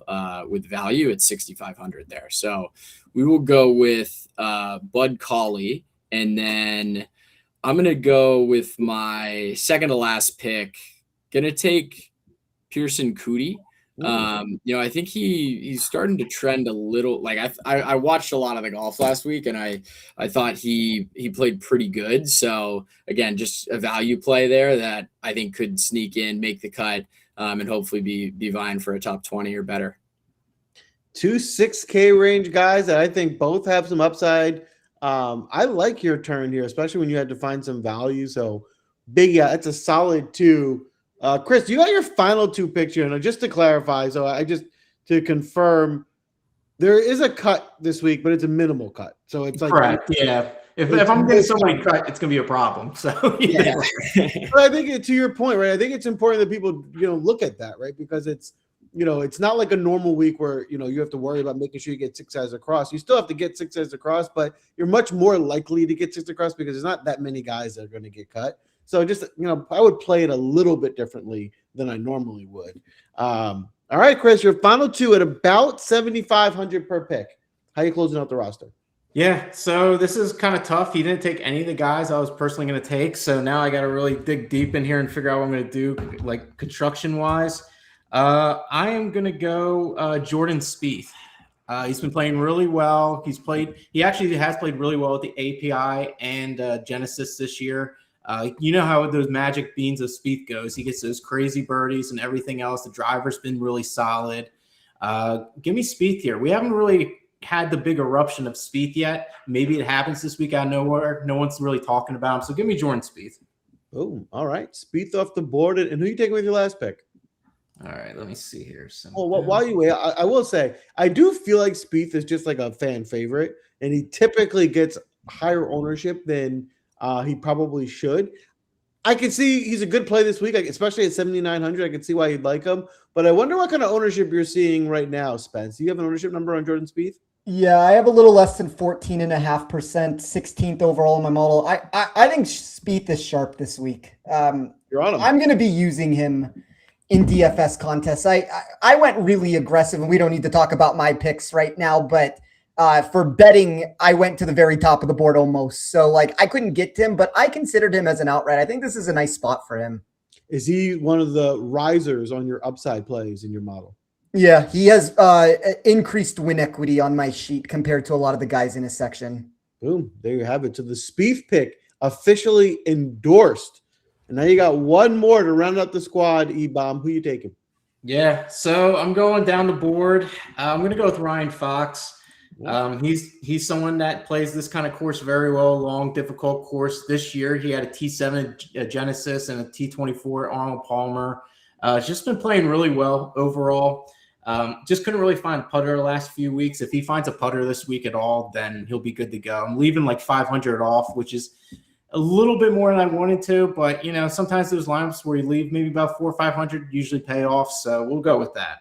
with value at 6,500 there. So we will go with Bud Cauley. And then I'm going to go with my second to last pick. Going to take Pearson Cootie. I think he's starting to trend a little. Like I watched a lot of the golf last week, and I thought he played pretty good. So again, just a value play there that I think could sneak in, make the cut, and hopefully be vying for a top 20 or better. 2 6K range guys that I think both have some upside. I like your turn here, especially when you had to find some value. So big, yeah, it's a solid 2. Chris, you got your final 2 picks here. And just to clarify, to confirm, there is a cut this week, but it's a minimal cut. So it's like correct. Yeah. If I'm getting somebody cut, it's going to be a problem. So yeah. But I think to your point, right? I think it's important that people, look at that, right? Because it's, it's not like a normal week where, you have to worry about making sure you get 6 eyes across. You still have to get 6 eyes across, but you're much more likely to get 6 across because there's not that many guys that are going to get cut. So just, I would play it a little bit differently than I normally would. All right, Chris, your final 2 at about 7,500 per pick. How are you closing out the roster? Yeah, so this is kind of tough. He didn't take any of the guys I was personally going to take. So now I got to really dig deep in here and figure out what I'm going to do, like construction-wise. I am going to go Jordan Spieth. He's been playing really well. He actually has played really well with the API and Genesis this year. You know how those magic beans of Spieth goes. He gets those crazy birdies and everything else. The driver's been really solid. Give me Spieth here. We haven't really had the big eruption of Spieth yet. Maybe it happens this week out of nowhere. No one's really talking about him. So give me Jordan Spieth. Oh, all right. Spieth off the board. And who are you taking with your last pick? All right, let me see here. Well, while you wait, I will say, I do feel like Spieth is just like a fan favorite, and he typically gets higher ownership than he probably should. I can see he's a good play this week, especially at 7,900. I can see why you'd like him. But I wonder what kind of ownership you're seeing right now, Spence. Do you have an ownership number on Jordan Spieth? Yeah, I have a little less than 14.5%, 16th overall in my model. I think Spieth is sharp this week. You're on him. I'm going to be using him in DFS contests. I went really aggressive, and we don't need to talk about my picks right now, but for betting, I went to the very top of the board almost. So I couldn't get to him, but I considered him as an outright. I think this is a nice spot for him. Is he one of the risers on your upside plays in your model? Yeah, he has increased win equity on my sheet compared to a lot of the guys in his section. Boom, there you have it. So the Spieth pick officially endorsed. And now you got one more to round out the squad, E-Bomb. Who you taking? Yeah, so I'm going down the board. I'm going to go with Ryan Fox. He's someone that plays this kind of course very well, long, difficult course. This year, he had a T7 Genesis and a T24 Arnold Palmer. Just been playing really well overall. Just couldn't really find a putter the last few weeks. If he finds a putter this week at all, then he'll be good to go. I'm leaving 500 off, which is a little bit more than I wanted to, but sometimes those lineups where you leave maybe about 400 or 500 usually pay off. So we'll go with that.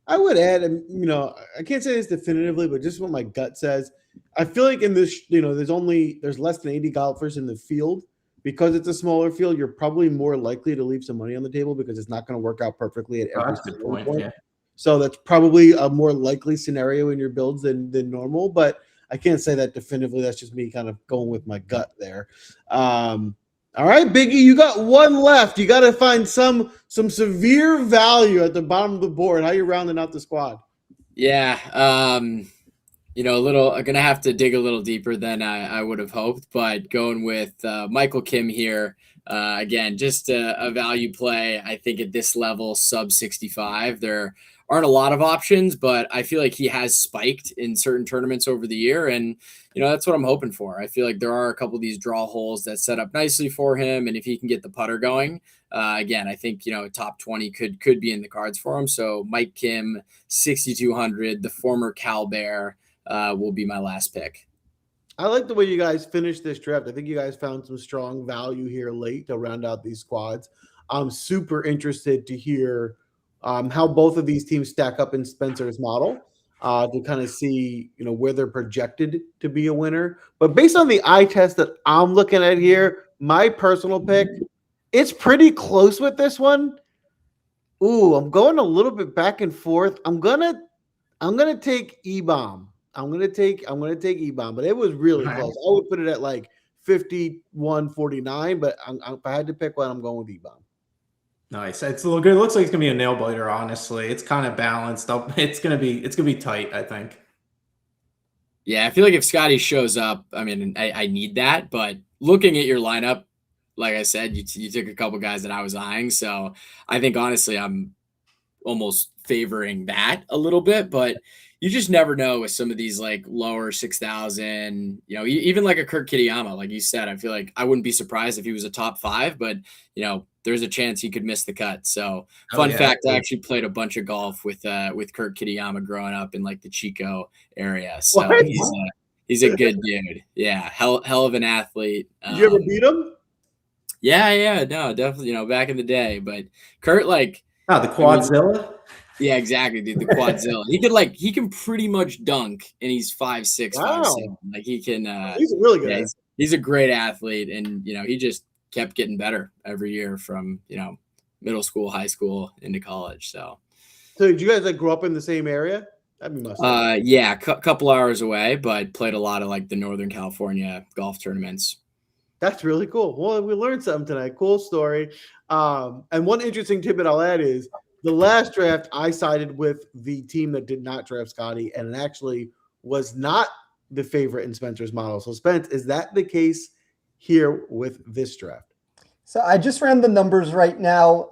I would add, I can't say this definitively, but just what my gut says. I feel like in this, there's less than 80 golfers in the field. Because it's a smaller field, you're probably more likely to leave some money on the table because it's not going to work out perfectly at every single point. Yeah. So that's probably a more likely scenario in your builds than normal. But I can't say that definitively. That's just me kind of going with my gut there. All right, Biggie, you got one left. You got to find some severe value at the bottom of the board. How you rounding out the squad? Yeah. I'm going to have to dig a little deeper than I would have hoped, but going with Michael Kim here. Again, just a value play. I think at this level, sub 65, there aren't a lot of options, but I feel like he has spiked in certain tournaments over the year. And, that's what I'm hoping for. I feel like there are a couple of these draw holes that set up nicely for him. And if he can get the putter going, again, I think, top 20 could be in the cards for him. So Mike Kim, 6,200, the former Cal Bear, will be my last pick. I like the way you guys finished this draft. I think you guys found some strong value here late to round out these squads. I'm super interested to hear how both of these teams stack up in Spencer's model to kind of see, where they're projected to be a winner. But based on the eye test that I'm looking at here, my personal pick, it's pretty close with this one. Ooh, I'm going a little bit back and forth. I'm gonna take E-Bomb. I'm gonna take E-Bomb, but it was really close. I would put it at like 51-49, but if I had to pick one, I'm going with E-Bomb. Nice. It's a little good. It looks like it's gonna be a nail biter. Honestly, it's kind of balanced up. It's gonna be tight, I think. Yeah, I feel like if Scotty shows up, I mean, I need that. But looking at your lineup, like I said, you took a couple guys that I was eyeing, so I think honestly, I'm almost favoring that a little bit. But you just never know with some of these like lower 6,000, even like a Kurt Kitayama, like you said, I feel like I wouldn't be surprised if he was a top 5, but there's a chance he could miss the cut. So fun fact, I actually played a bunch of golf with Kurt Kitayama growing up in like the Chico area. So he's a good dude. Yeah. Hell of an athlete. Did you ever beat him? Yeah. No, definitely, back in the day, but Kurt, like, the Quadzilla. Yeah, exactly, dude. The Quadzilla. He can pretty much dunk, and he's 5'6", 5'7". Like he can. He's really good. Yeah, he's a great athlete, and he just kept getting better every year from middle school, high school, into college. So did you guys like grow up in the same area? That'd be must. Yeah, couple hours away, but played a lot of like the Northern California golf tournaments. That's really cool. Well, we learned something tonight. Cool story. And one interesting tidbit I'll add is, the last draft, I sided with the team that did not draft Scotty, and it actually was not the favorite in Spencer's model. So, Spence, is that the case here with this draft? So I just ran the numbers right now.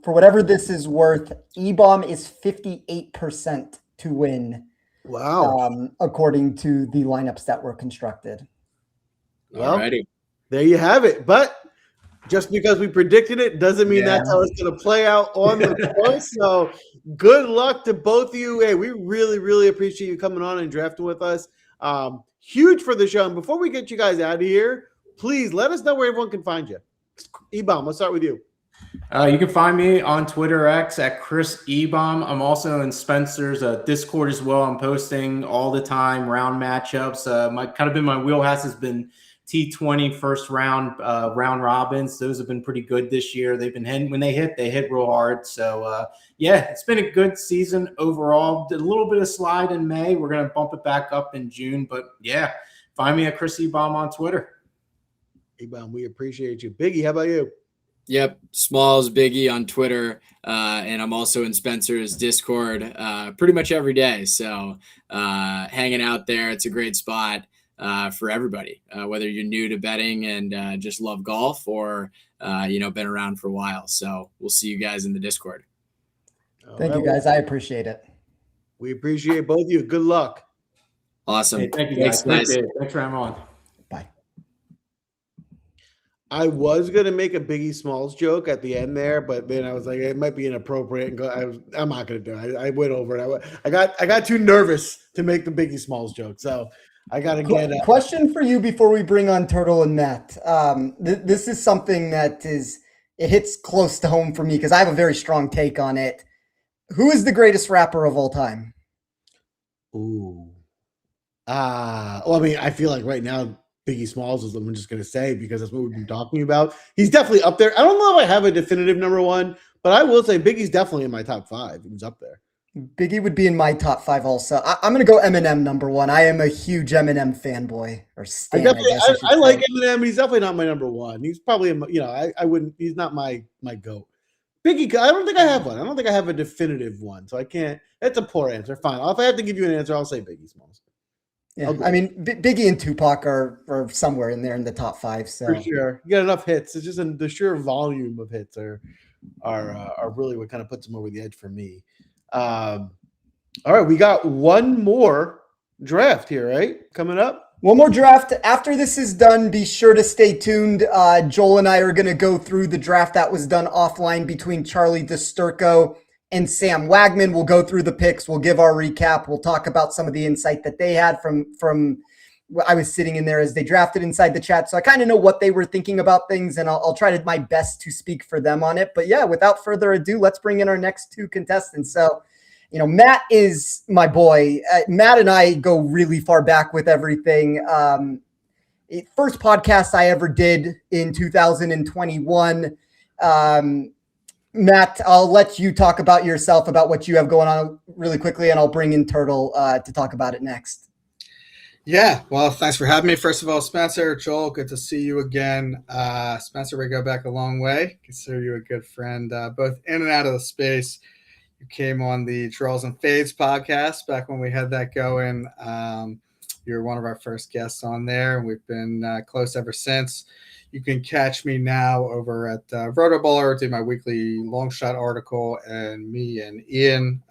For whatever this is worth, E-Bomb is 58% to win. Wow. According to the lineups that were constructed. Well, there you have it. But just because we predicted it doesn't mean that's how it's going to play out on the course. So good luck to both of you. Hey, we really, really appreciate you coming on and drafting with us. Huge for the show. And before we get you guys out of here, please let us know where everyone can find you. E-Bomb, let's start with you. You can find me on Twitter X at Chris E-Bomb. I'm also in Spencer's Discord as well. I'm posting all the time round matchups. My wheelhouse has been T20 first round round robins. Those have been pretty good this year. They've been hitting when they hit real hard. So it's been a good season overall. Did a little bit of slide in May. We're gonna bump it back up in June. But find me at Chris E-Bomb on Twitter. E-Bomb, we appreciate you. Biggie, how about you? Yep, Smalls Biggie on Twitter, and I'm also in Spencer's Discord pretty much every day. So hanging out there, it's a great spot. For everybody, whether you're new to betting and just love golf or, been around for a while. So we'll see you guys in the Discord. Thank you, guys. I appreciate it. We appreciate both of you. Good luck. Awesome. Hey, thank you, guys. Thanks for having me on. Bye. I was going to make a Biggie Smalls joke at the end there, but then I was like, it might be inappropriate. I'm not going to do it. I went over it. I got too nervous to make the Biggie Smalls joke. So I gotta get it. Question for you before we bring on Turtle and Matt. This is something that it hits close to home for me because I have a very strong take on it. Who is the greatest rapper of all time? Ooh. Well, I mean, I feel like right now Biggie Smalls is what I'm just gonna say because that's what we've been talking about. He's definitely up there. I don't know if I have a definitive number one, but I will say Biggie's definitely in my top 5. He's up there. Biggie would be in my top 5 also. I'm going to go Eminem number 1. I am a huge Eminem fanboy or stan, I like Eminem. He's definitely not my number 1. He's probably, I wouldn't. He's not my goat. Biggie, I don't think I have one. I don't think I have a definitive one, so I can't. That's a poor answer. Fine. If I have to give you an answer, I'll say Biggie Smalls. Yeah, I mean, Biggie and Tupac are somewhere in there in the top 5. So for sure, you got enough hits. It's just the sheer volume of hits are really what kind of puts them over the edge for me. All right, we got one more draft here, right? Coming up. One more draft. After this is done, be sure to stay tuned. Joel and I are going to go through the draft that was done offline between Charlie DiSturco and Sam Wagman. We'll go through the picks. We'll give our recap. We'll talk about some of the insight that they had from I was sitting in there as they drafted inside the chat. So I kind of know what they were thinking about things, and I'll try my best to speak for them on it. But yeah, without further ado, let's bring in our next 2 contestants. So, Matt is my boy. Matt and I go really far back with everything. First podcast I ever did in 2021. Matt, I'll let you talk about yourself, about what you have going on really quickly, and I'll bring in Turtle to talk about it next. Yeah, well, thanks for having me. First of all, Spencer, Joel, good to see you again. Spencer, we go back a long way. Consider you a good friend, both in and out of the space. You came on the Draws and Fades podcast back when we had that going. You're one of our first guests on there, and we've been close ever since. You can catch me now over at Rotoballer, do my weekly long shot article, and me and Ian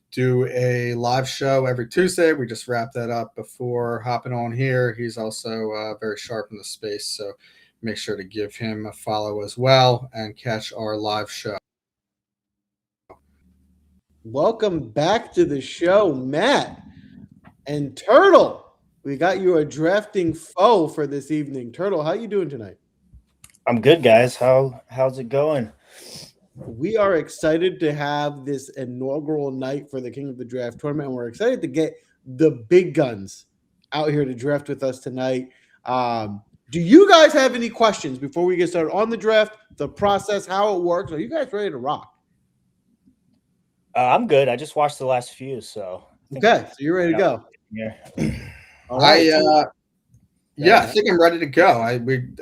do a live show every Tuesday. We just wrapped that up before hopping on here. He's also very sharp in the space, so make sure to give him a follow as well and catch our live show. Welcome back to the show, Matt and Turtle. We got you a drafting foe for this evening. Turtle, how you doing tonight? I'm good, guys. How's it going? We are excited to have this inaugural night for the King of the Draft tournament, and we're excited to get the big guns out here to draft with us tonight. Do you guys have any questions before we get started on the draft, the process, how it works? Are you guys ready to rock? I'm good. I just watched the last few, so. Okay, so you're ready to go. Yeah. All right. I think I'm ready to go. I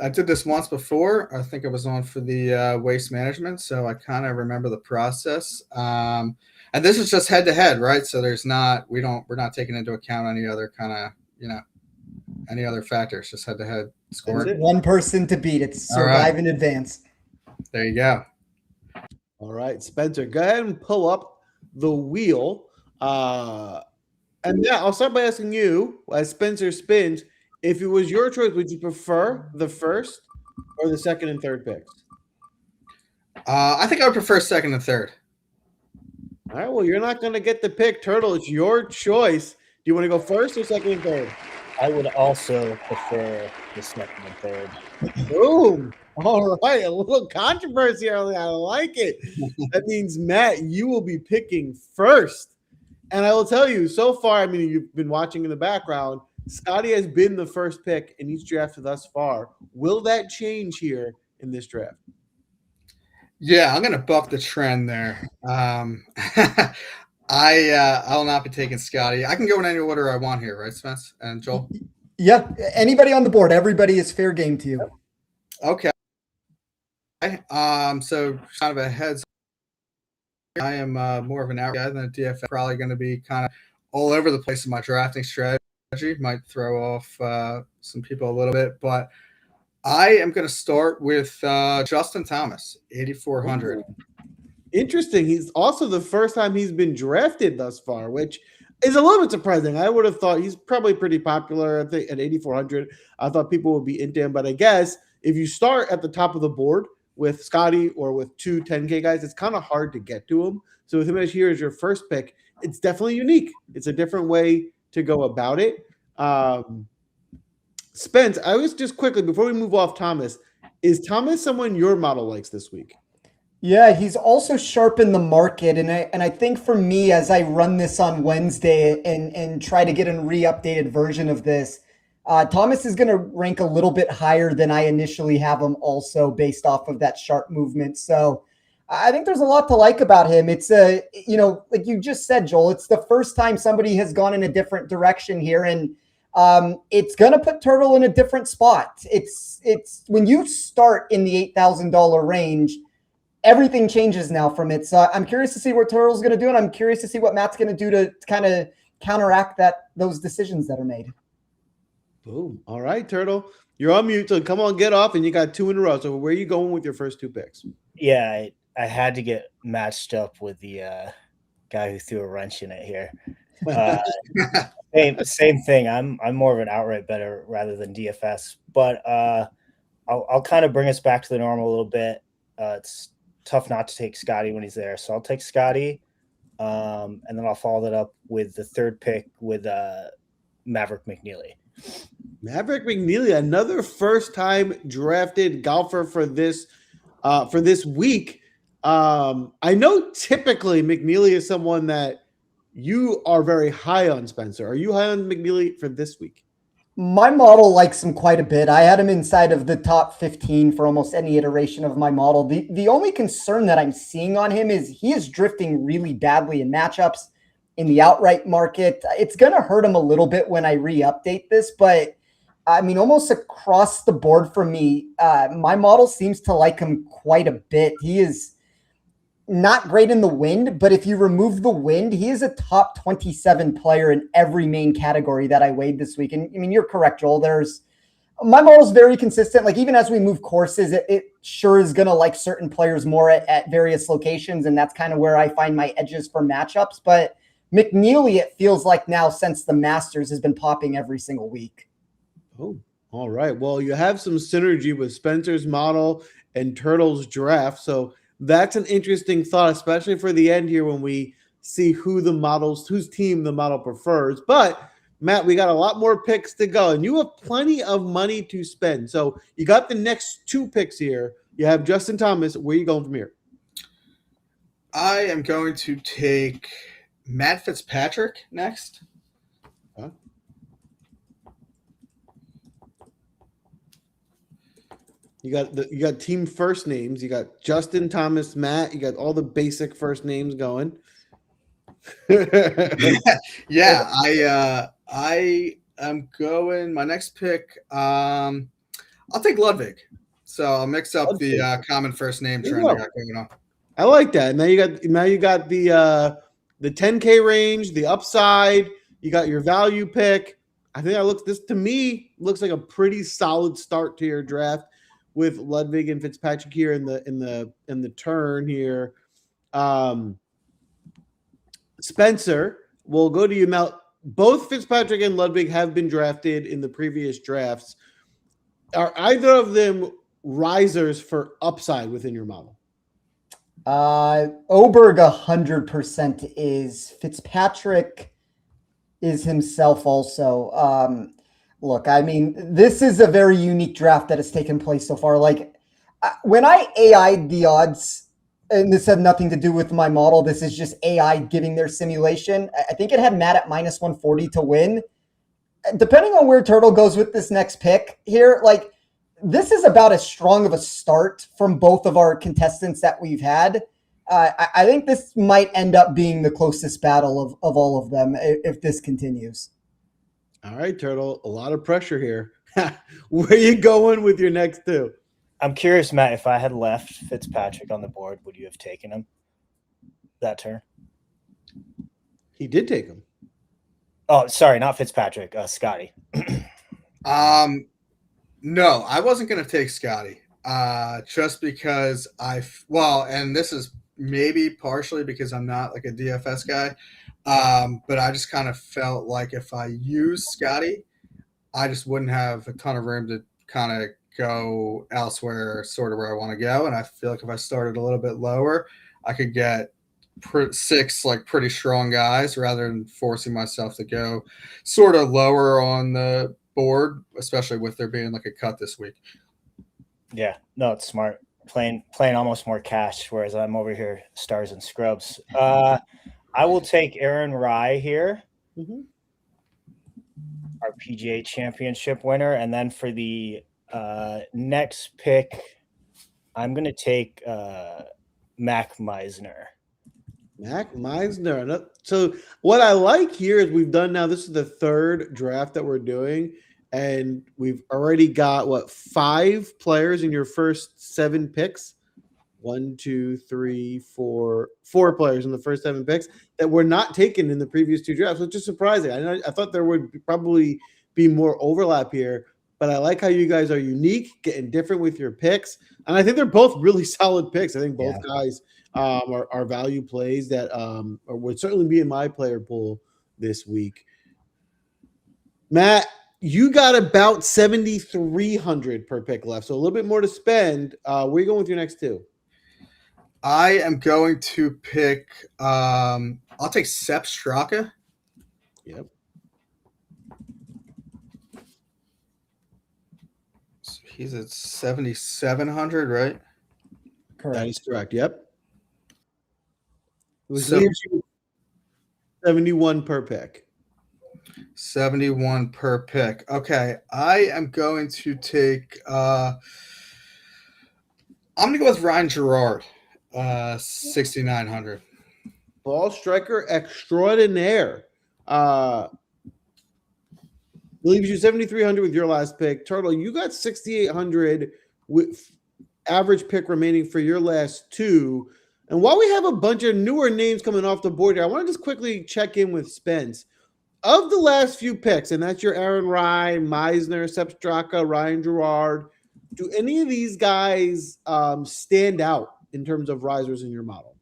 did this once before. I think I was on for the waste management, so I kind of remember the process. And this is just head to head, right? So we're not taking into account any other kind of, any other factors. Just head to head scoring. One person to beat. It's survive in advance. There you go. All right, Spencer, go ahead and pull up the wheel. And yeah, I'll start by asking you, as Spencer spins, if it was your choice, would you prefer the first or the second and third picks? I think I would prefer second and third. All right, well, you're not going to get the pick, Turtle. It's your choice. Do you want to go first or second and third? I would also prefer the second and third. Boom. All right, a little controversy early. I like it. That means, Matt, you will be picking first. And I will tell you, so far, I mean, you've been watching in the background, Scotty has been the first pick in each draft thus far. Will that change here in this draft? Yeah, I'm going to buck the trend there. I'll not be taking Scotty. I can go in any order I want here, right, Spence and Joel? Yeah, anybody on the board. Everybody is fair game to you. Okay. So kind of a heads. I am more of an out guy than a DFS. Probably going to be kind of all over the place in my drafting strategy. Might throw off some people a little bit, but I am going to start with Justin Thomas, 8,400. Interesting. He's also the first time he's been drafted thus far, which is a little bit surprising. I would have thought he's probably pretty popular. I think at 8,400, I thought people would be into him. But I guess if you start at the top of the board with Scotty or with two 10K guys, it's kind of hard to get to him. So with him as here as your first pick, it's definitely unique. It's a different way to go about it. Spence, I was just quickly before we move off Thomas. Is Thomas someone your model likes this week? Yeah, he's also sharp in the market, and I think for me, as I run this on Wednesday and try to get a re-updated version of this, Thomas is going to rank a little bit higher than I initially have him, also based off of that sharp movement. So I think there's a lot to like about him. It's like you just said, Joel, it's the first time somebody has gone in a different direction here, and it's going to put Turtle in a different spot. It's when you start in the $8,000 range. Everything changes now from it. So I'm curious to see what Turtle's going to do, and I'm curious to see what Matt's going to do to kind of counteract those decisions that are made. Boom. All right, Turtle. You're on mute, so come on, get off, and you got 2 in a row. So where are you going with your first 2 picks? Yeah, I had to get matched up with the guy who threw a wrench in it here. Same thing. I'm more of an outright better rather than DFS, but I'll kind of bring us back to the normal a little bit. It's tough not to take Scotty when he's there, so I'll take Scotty, and then I'll follow that up with the third pick with Maverick McNeely. Maverick McNeely, another first-time drafted golfer for this week. I know typically McNeely is someone that you are very high on, Spencer. Are you high on McNeely for this week? My model likes him quite a bit. I had him inside of the top 15 for almost any iteration of my model. The only concern that I'm seeing on him is he is drifting really badly in matchups in the outright market. It's going to hurt him a little bit when I re-update this, but I mean, almost across the board for me, my model seems to like him quite a bit. He is not great in the wind, but if you remove the wind, he is a top 27 player in every main category that I weighed this week. And I mean, you're correct, Joel. My model's very consistent. Like even as we move courses, it sure is going to like certain players more at various locations. And that's kind of where I find my edges for matchups. But McNeely, it feels like now since the Masters has been popping every single week. Oh, all right. Well, you have some synergy with Spencer's model and Turtle's draft. So that's an interesting thought, especially for the end here when we see whose team the model prefers. But Matt, we got a lot more picks to go, and you have plenty of money to spend. So you got the next 2 picks here. You have Justin Thomas. Where are you going from here? I am going to take Matt Fitzpatrick next. Huh? You got team first names. You got Justin, Thomas, Matt. You got all the basic first names going. Yeah, I am going. My next pick. I'll take Ludwig. So I'll mix up the common first name trend I got going on. I like that. Now you got the 10K range, the upside. You got your value pick. I think this to me looks like a pretty solid start to your draft with Ludwig and Fitzpatrick here in the turn here. Spencer, we'll go to you now. Both Fitzpatrick and Ludwig have been drafted in the previous drafts. Are either of them risers for upside within your model? Oberg 100% is. Fitzpatrick is himself also. Look, I mean, this is a very unique draft that has taken place so far. Like when I AI'd the odds, and this had nothing to do with my model, this is just AI giving their simulation. I think it had Matt at minus 140 to win. Depending on where Turtle goes with this next pick here, like this is about as strong of a start from both of our contestants that we've had. I think this might end up being the closest battle of all of them if this continues. All right, Turtle, a lot of pressure here. Where are you going with your next 2? I'm curious, Matt, if I had left Fitzpatrick on the board, would you have taken him that turn? He did take him. Oh, sorry, not Fitzpatrick, Scotty. No, I wasn't going to take Scotty just because and this is maybe partially because I'm not like a DFS guy, but I just kind of felt like if I use Scotty, I just wouldn't have a ton of room to kind of go elsewhere, sort of where I want to go. And I feel like if I started a little bit lower, I could get six like pretty strong guys rather than forcing myself to go sort of lower on the board, especially with there being like a cut this week. Yeah, no, it's smart. Playing almost more cash, whereas I'm over here stars and scrubs. I will take Aaron Rye here, our PGA Championship winner, and then for the next pick, I'm going to take Mac Meisner. Mac Meisner. So what I like here is we've done now. This is the third draft that we're doing, and we've already got 5 players in your first 7 picks. 1, 2, 3, 4 players in the first 7 picks that were not taken in the previous 2 drafts, which is surprising. I thought there would probably be more overlap here, but I like how you guys are unique, getting different with your picks, and I think they're both really solid picks. I think both guys are value plays that would certainly be in my player pool this week. Matt, you got about 7,300 per pick left, so a little bit more to spend. Where are you going with your next 2? I am going to pick. I'll take Sepp Straka. Yep. So he's at 7,700, right? Correct. That is correct. Yep. It was So- 71 per pick. 71 per pick. Okay, I am going to take. I'm going to go with Ryan Gerard, 6,900. Ball striker extraordinaire. Leaves you 7,300 with your last pick. Turtle, you got 6,800 with average pick remaining for your last 2. And while we have a bunch of newer names coming off the board here, I want to just quickly check in with Spence. Of the last few picks, and that's your Aaron Rye, Meisner, Sepp Straka, Ryan Gerard, do any of these guys stand out in terms of risers in your model?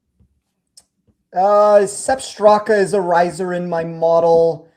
Sepp Straka is a riser in my model.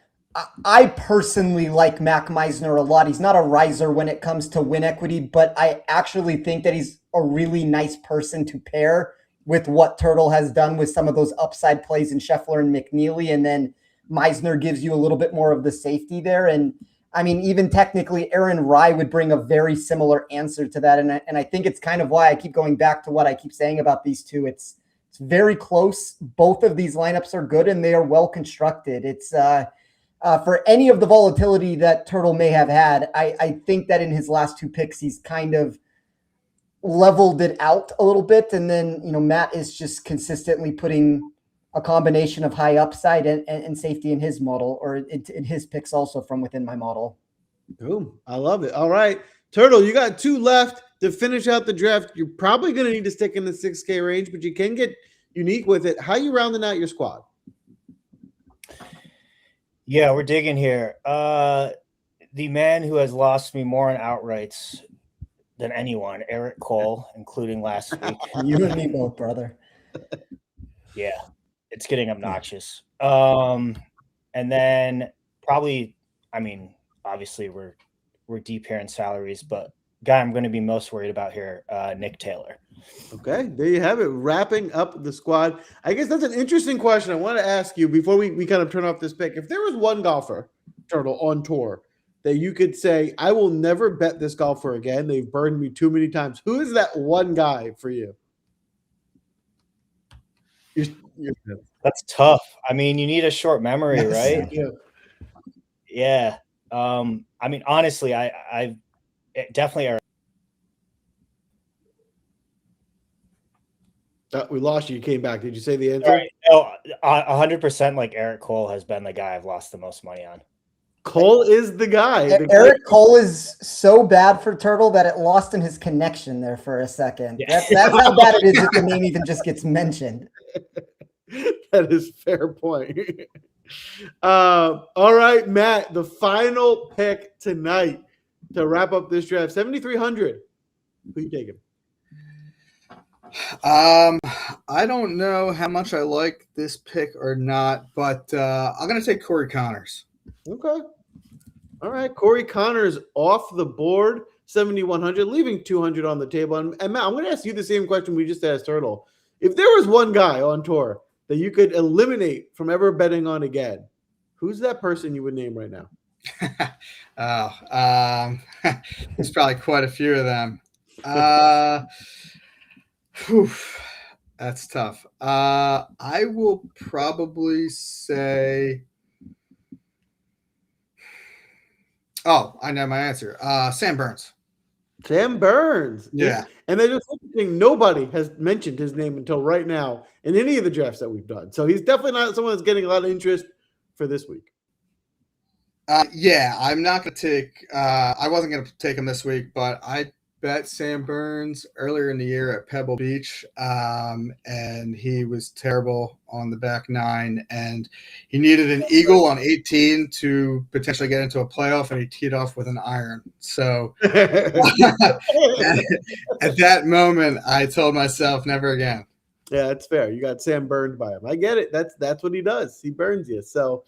I personally like Mac Meisner a lot. He's not a riser when it comes to win equity, but I actually think that he's a really nice person to pair with what Turtle has done with some of those upside plays in Scheffler and McNeely. And then Meisner gives you a little bit more of the safety there. And I mean, even technically, Aaron Rye would bring a very similar answer to that. And I think it's kind of why I keep going back to what I keep saying about these two. It's very close. Both of these lineups are good and they are well constructed. It's for any of the volatility that Turtle may have had, I think that in his last 2 picks, he's kind of leveled it out a little bit. And then, Matt is just consistently putting a combination of high upside and safety in his model, or in his picks also from within my model. Boom. I love it. All right. Turtle, you got 2 left to finish out the draft. You're probably going to need to stick in the 6K range, but you can get unique with it. How are you rounding out your squad? Yeah, we're digging here. The man who has lost me more in outrights than anyone, Eric Cole, including last week. You and me both, brother. Yeah, it's getting obnoxious. And then probably, obviously we're deep here in salaries, but guy I'm going to be most worried about here, Nick Taylor. Okay, there you have it. Wrapping up the squad. I guess that's an interesting question. I want to ask you before we kind of turn off this pick. If there was one golfer, Turtle, on tour that you could say, I will never bet this golfer again. They've burned me too many times. Who is that one guy for you? That's tough. You need a short memory, right? Yeah. Honestly, I definitely. We lost you. You came back. Did you say the answer? Right. No, 100%. Like Eric Cole has been the guy I've lost the most money on. Cole is the guy. Eric Cole is so bad for Turtle that it lost in his connection there for a second. Yeah. That's how bad it is if the name even just gets mentioned. That is fair point. All right, Matt, the final pick tonight to wrap up this draft, 7,300. Who you taking? I don't know how much I like this pick or not, but I'm going to take Corey Connors. Okay. All right, Corey Connors off the board, 7,100, leaving 200 on the table. And Matt, I'm going to ask you the same question we just asked Turtle. If there was one guy on tour that you could eliminate from ever betting on again, who's that person you would name right now? There's probably quite a few of them. That's tough. I will probably say. Oh, I know my answer. Sam Burns. Sam Burns. Yeah. And then just interesting, nobody has mentioned his name until right now in any of the drafts that we've done. So he's definitely not someone that's getting a lot of interest for this week. Yeah, I'm not going to take I wasn't going to take him this week, but I bet Sam Burns earlier in the year at Pebble Beach, and he was terrible on the back nine, and he needed an eagle on 18 to potentially get into a playoff, and he teed off with an iron. So at that moment, I told myself never again. Yeah, that's fair. You got Sam burned by him. I get it. That's what he does. He burns you. So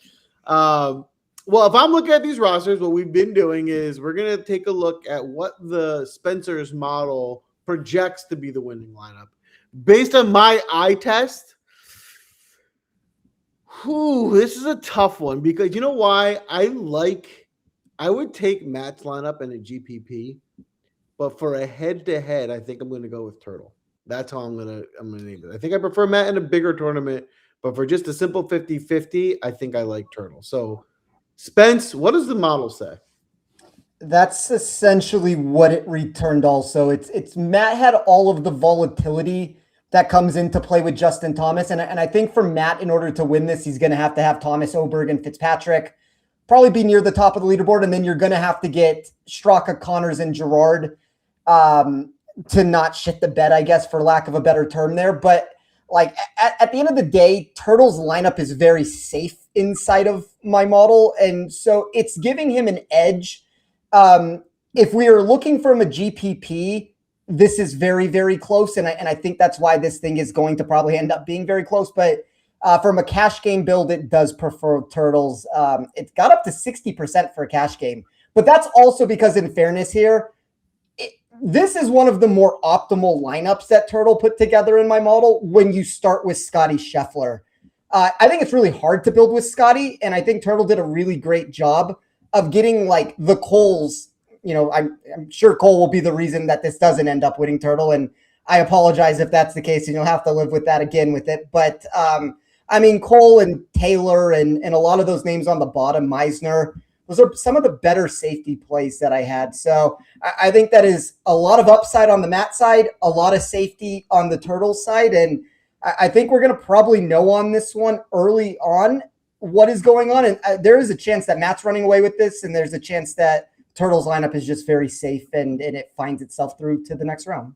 well, if I'm looking at these rosters, what we've been doing is we're going to take a look at what the Spencer's model projects to be the winning lineup. Based on my eye test, this is a tough one because you know why? I would take Matt's lineup in a GPP, but for a head-to-head, I think I'm going to go with Turtle. That's how I'm gonna name it. I think I prefer Matt in a bigger tournament, but for just a simple 50-50, I think I like Turtle. So Spence, what does the model say? That's essentially what it returned also. It's Matt had all of the volatility that comes into play with Justin Thomas. And I think for Matt, in order to win this, he's going to have Thomas, Oberg, and Fitzpatrick probably be near the top of the leaderboard. And then you're going to have to get Straka, Connors, and Gerard to not shit the bed, I guess, for lack of a better term there. But like at the end of the day, Turtle's lineup is very safe inside of my model. And so it's giving him an edge. If we are looking from a GPP, this is very, very close. And I think that's why this thing is going to probably end up being very close. But from a cash game build, it does prefer Turtles. It got up to 60% for a cash game. But that's also because, in fairness here, this is one of the more optimal lineups that Turtle put together in my model when you start with Scotty Scheffler. I think it's really hard to build with Scotty, and I think Turtle did a really great job of getting like the Coles. You know, I'm sure Cole will be the reason that this doesn't end up winning Turtle, and I apologize if that's the case, and you'll have to live with that again with it. But I mean, Cole and Taylor and a lot of those names on the bottom, Meisner, those are some of the better safety plays that I had. So I think that is a lot of upside on the Matt side, a lot of safety on the Turtle side. And I think we're going to probably know on this one early on what is going on. And there is a chance that Matt's running away with this. And there's a chance that Turtle's lineup is just very safe and it finds itself through to the next round.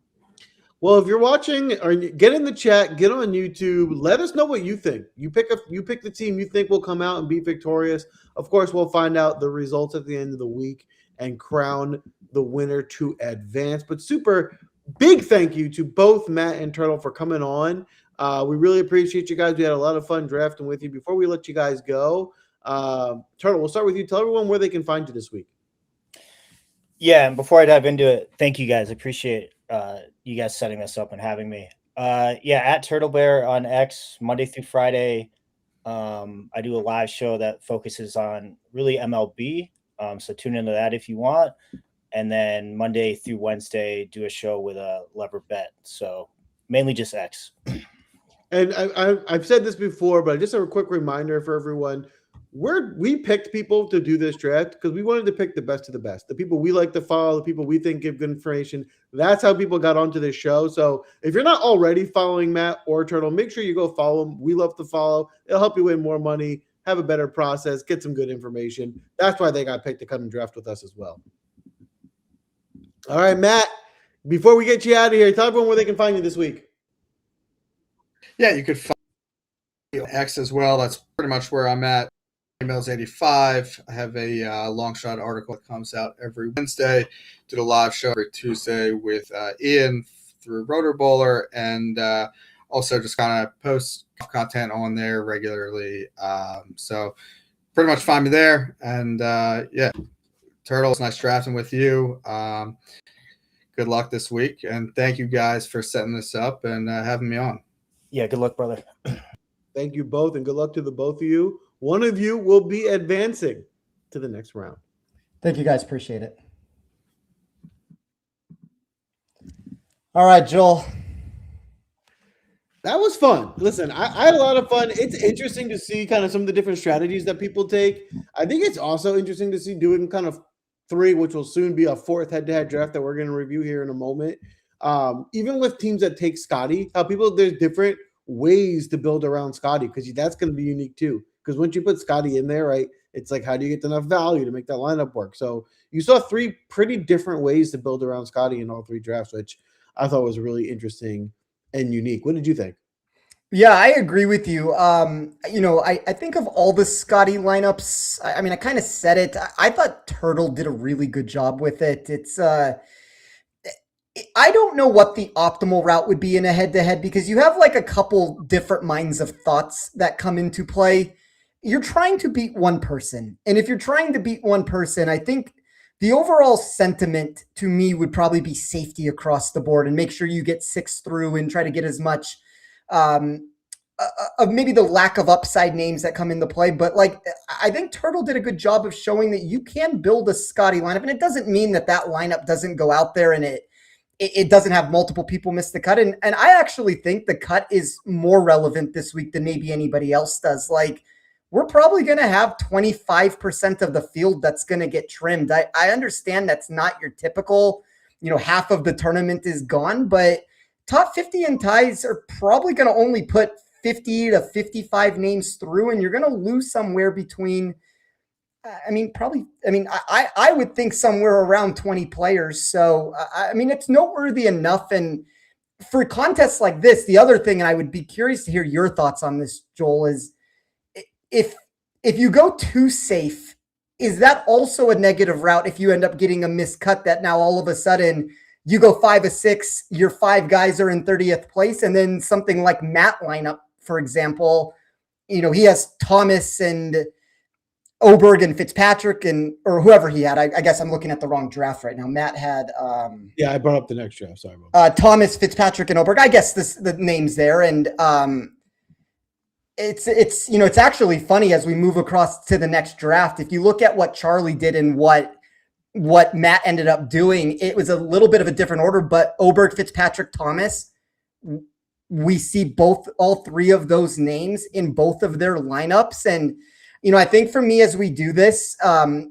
Well, if you're watching, or get in the chat, get on YouTube. Let us know what you think. You pick the team you think will come out and be victorious. Of course, we'll find out the results at the end of the week and crown the winner to advance. But super big thank you to both Matt and Turtle for coming on. We really appreciate you guys. We had a lot of fun drafting with you. Before we let you guys go, Turtle, we'll start with you. Tell everyone where they can find you this week. Yeah, and before I dive into it, thank you guys. I appreciate you guys setting this up and having me. At TurtleBear on X, Monday through Friday. I do a live show that focuses on really MLB. So tune into that if you want. And then Monday through Wednesday, do a show with a lever bet. So mainly just X. And I've said this before, but just a quick reminder for everyone. We picked people to do this draft because we wanted to pick the best of the best, the people we like to follow, the people we think give good information. That's how people got onto this show. So if you're not already following Matt or Turtle, make sure you go follow them. We love to follow. It'll help you win more money, have a better process, get some good information. That's why they got picked to come and draft with us as well. All right, Matt, before we get you out of here, tell everyone where they can find you this week. Yeah, you could find me on X as well. That's pretty much where I'm at. Emails 85. I have a long shot article that comes out every Wednesday. Did a live show every Tuesday with Ian through Rotor Bowler, and also just kind of post content on there regularly. So pretty much find me there. And Turtle, it's nice drafting with you. Good luck this week, and thank you guys for setting this up and having me on. Yeah, good luck, brother. Thank you both, and good luck to the both of you. One of you will be advancing to the next round. Thank you guys. Appreciate it. All right, Joel. That was fun. Listen, I had a lot of fun. It's interesting to see kind of some of the different strategies that people take. I think it's also interesting to see doing kind of 3, which will soon be a 4th head-to-head draft that we're going to review here in a moment. Even with teams that take Scotty, how there's different ways to build around Scotty, because that's going to be unique too. Because once you put Scotty in there, right, it's like, how do you get enough value to make that lineup work? So you saw 3 pretty different ways to build around Scotty in all 3 drafts, which I thought was really interesting and unique. What did you think? Yeah, I agree with you. I think of all the Scotty lineups, I kind of said it. I thought Turtle did a really good job with it. I don't know what the optimal route would be in a head-to-head, because you have like a couple different minds of thoughts that come into play. You're trying to beat one person. And if you're trying to beat one person, I think the overall sentiment to me would probably be safety across the board and make sure you get 6 through and try to get as much of maybe the lack of upside names that come into play. But like, I think Turtle did a good job of showing that you can build a Scotty lineup. And it doesn't mean that lineup doesn't go out there and it doesn't have multiple people miss the cut. And I actually think the cut is more relevant this week than maybe anybody else does. Like, we're probably going to have 25% of the field that's going to get trimmed. I understand that's not your typical, half of the tournament is gone, but top 50 and ties are probably going to only put 50 to 55 names through, and you're going to lose somewhere between, I would think somewhere around 20 players. So, it's noteworthy enough. And for contests like this, the other thing, and I would be curious to hear your thoughts on this, Joel, is if you go too safe, is that also a negative route if you end up getting a miscut that now all of a sudden you go 5 of 6, your 5 guys are in 30th place, and then something like Matt lineup, for example, he has Thomas and Oberg and Fitzpatrick or whoever he had. I guess I'm looking at the wrong draft right now. Matt had I brought up the next draft. Sorry about that. Thomas, Fitzpatrick, and Oberg. I guess the names there, and it's actually funny as we move across to the next draft. If you look at what Charlie did and what Matt ended up doing, it was a little bit of a different order, but Oberg, Fitzpatrick, Thomas, we see all 3 of those names in both of their lineups. And, I think for me, as we do this,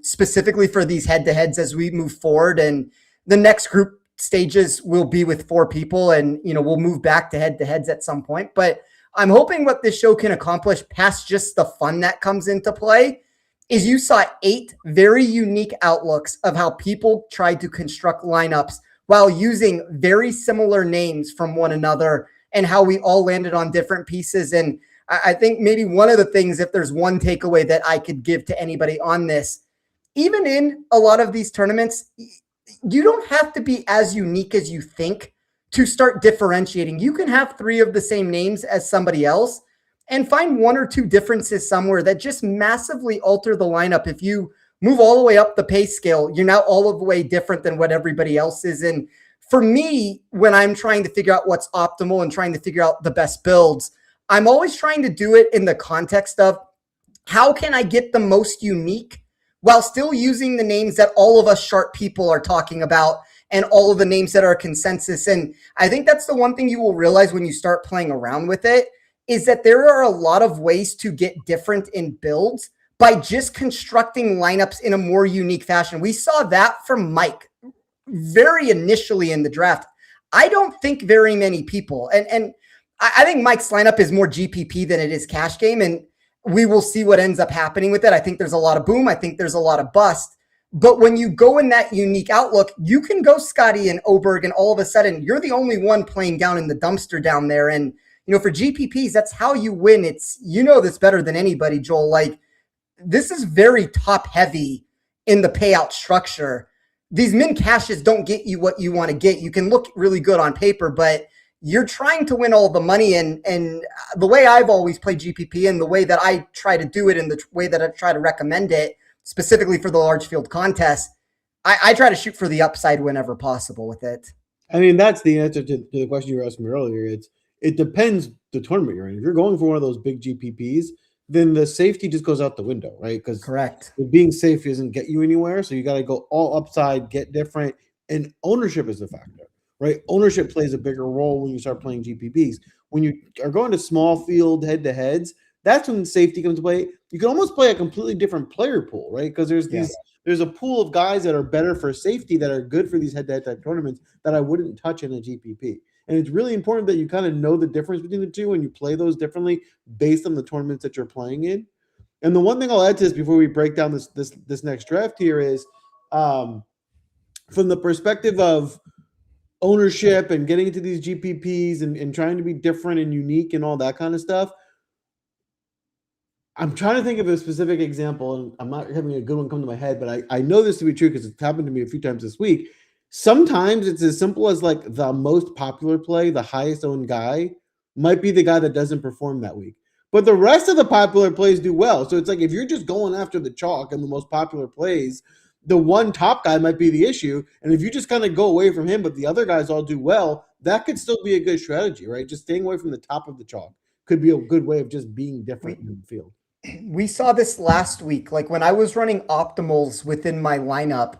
specifically for these head-to-heads as we move forward, and the next group stages will be with 4 people, and, we'll move back to head-to-heads at some point. But I'm hoping what this show can accomplish past just the fun that comes into play is you saw 8 very unique outlooks of how people tried to construct lineups while using very similar names from one another, and how we all landed on different pieces. And I think maybe one of the things, if there's one takeaway that I could give to anybody on this, even in a lot of these tournaments, you don't have to be as unique as you think to start differentiating. You can have 3 of the same names as somebody else and find 1 or 2 differences somewhere that just massively alter the lineup. If you move all the way up the pay scale, you're now all of the way different than what everybody else is. And for me, when I'm trying to figure out what's optimal and trying to figure out the best builds, I'm always trying to do it in the context of how can I get the most unique while still using the names that all of us sharp people are talking about and all of the names that are consensus. And I think that's the one thing you will realize when you start playing around with it, is that there are a lot of ways to get different in builds by just constructing lineups in a more unique fashion. We saw that from Mike very initially in the draft. I don't think very many people, and I think Mike's lineup is more GPP than it is cash game, and we will see what ends up happening with it. I think there's a lot of boom. I think there's a lot of bust. But when you go in that unique outlook, you can go Scotty and Oberg, and all of a sudden you're the only one playing down in the dumpster down there. And, for GPPs, that's how you win. It's, this better than anybody, Joel. Like, this is very top heavy in the payout structure. These min cashes don't get you what you want to get. You can look really good on paper, but you're trying to win all the money. And the way I've always played GPP, and the way that I try to do it, and the way that I try to recommend it, specifically for the large field contest, I try to shoot for the upside whenever possible with it. I mean, that's the answer to the question you were asking me earlier. it depends the tournament you're in. If you're going for one of those big GPPs, then the safety just goes out the window, right? Because Correct. being safe doesn't get you anywhere. So you got to go all upside, get different, and ownership is a factor, right? Ownership plays a bigger role when you start playing GPPs. When you are going to small field head-to-heads, that's when safety comes to play. You can almost play a completely different player pool, right? Because there's a pool of guys that are better for safety that are good for these head-to-head type tournaments that I wouldn't touch in a GPP. And it's really important that you kind of know the difference between the two and you play those differently based on the tournaments that you're playing in. And the one thing I'll add to this before we break down this next draft here is from the perspective of ownership and getting into these GPPs and trying to be different and unique and all that kind of stuff. I'm trying to think of a specific example, and I'm not having a good one come to my head, but I know this to be true because it's happened to me a few times this week. Sometimes it's as simple as like the most popular play, the highest owned guy, might be the guy that doesn't perform that week. But the rest of the popular plays do well. So it's like if you're just going after the chalk and the most popular plays, the one top guy might be the issue. And if you just kind of go away from him, but the other guys all do well, that could still be a good strategy, right? Just staying away from the top of the chalk could be a good way of just being different in the field. We saw this last week. Like when I was running optimals within my lineup,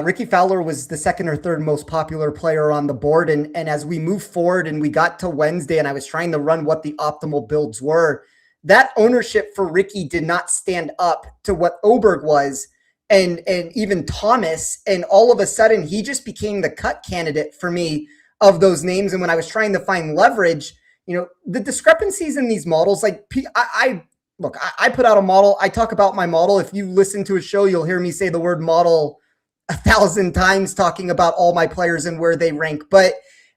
Ricky Fowler was the second or third most popular player on the board. And as we moved forward and we got to Wednesday and I was trying to run what the optimal builds were, that ownership for Ricky did not stand up to what Oberg was and even Thomas. And all of a sudden he just became the cut candidate for me of those names. And when I was trying to find leverage, the discrepancies in these models, like I put out a model. I talk about my model. If you listen to a show, you'll hear me say the word model 1,000 times talking about all my players and where they rank. But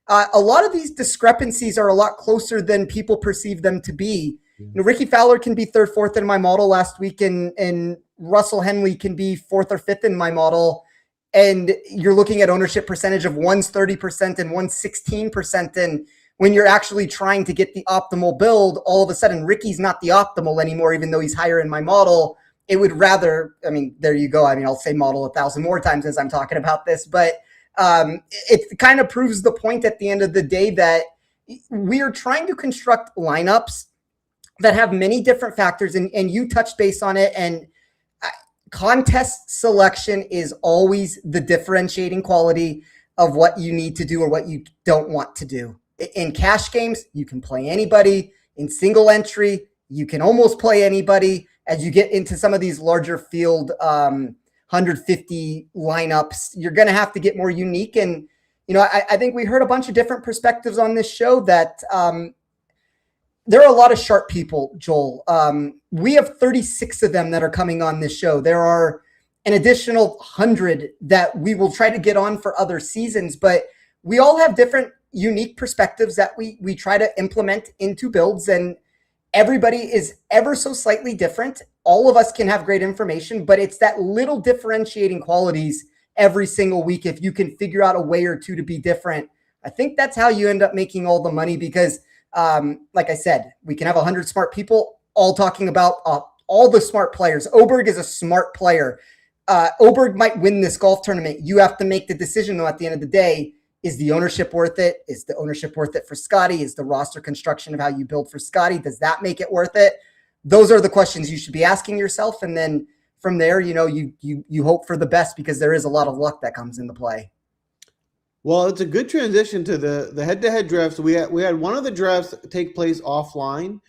a lot of these discrepancies are a lot closer than people perceive them to be. Ricky Fowler can be third, fourth in my model last week, and Russell Henley can be fourth or fifth in my model. And you're looking at ownership percentage of one's 30% and one's 16%. And when you're actually trying to get the optimal build, all of a sudden Ricky's not the optimal anymore, even though he's higher in my model. It would rather, there you go. I'll say model 1,000 more times as I'm talking about this, but it kind of proves the point at the end of the day that we are trying to construct lineups that have many different factors, and you touched base on it. And contest selection is always the differentiating quality of what you need to do or what you don't want to do. In cash games, you can play anybody. In single entry, you can almost play anybody. As you get into some of these larger field 150 lineups, you're going to have to get more unique. And, I think we heard a bunch of different perspectives on this show that there are a lot of sharp people, Joel. We have 36 of them that are coming on this show. There are an additional 100 that we will try to get on for other seasons, but we all have different unique perspectives that we try to implement into builds, and everybody is ever so slightly different. All of us can have great information, but it's that little differentiating qualities every single week. If you can figure out a way or two to be different, I think that's how you end up making all the money, because like I said, we can have 100 smart people all talking about all the smart players. Oberg is a smart player. Oberg might win this golf tournament. You have to make the decision, though, at the end of the day. Is the ownership worth it? Is the ownership worth it for Scotty? Is the roster construction of how you build for Scotty, does that make it worth it? Those are the questions you should be asking yourself. And then from there, you hope for the best, because there is a lot of luck that comes into play. Well, it's a good transition to the head-to-head drafts. We had one of the drafts take place offline.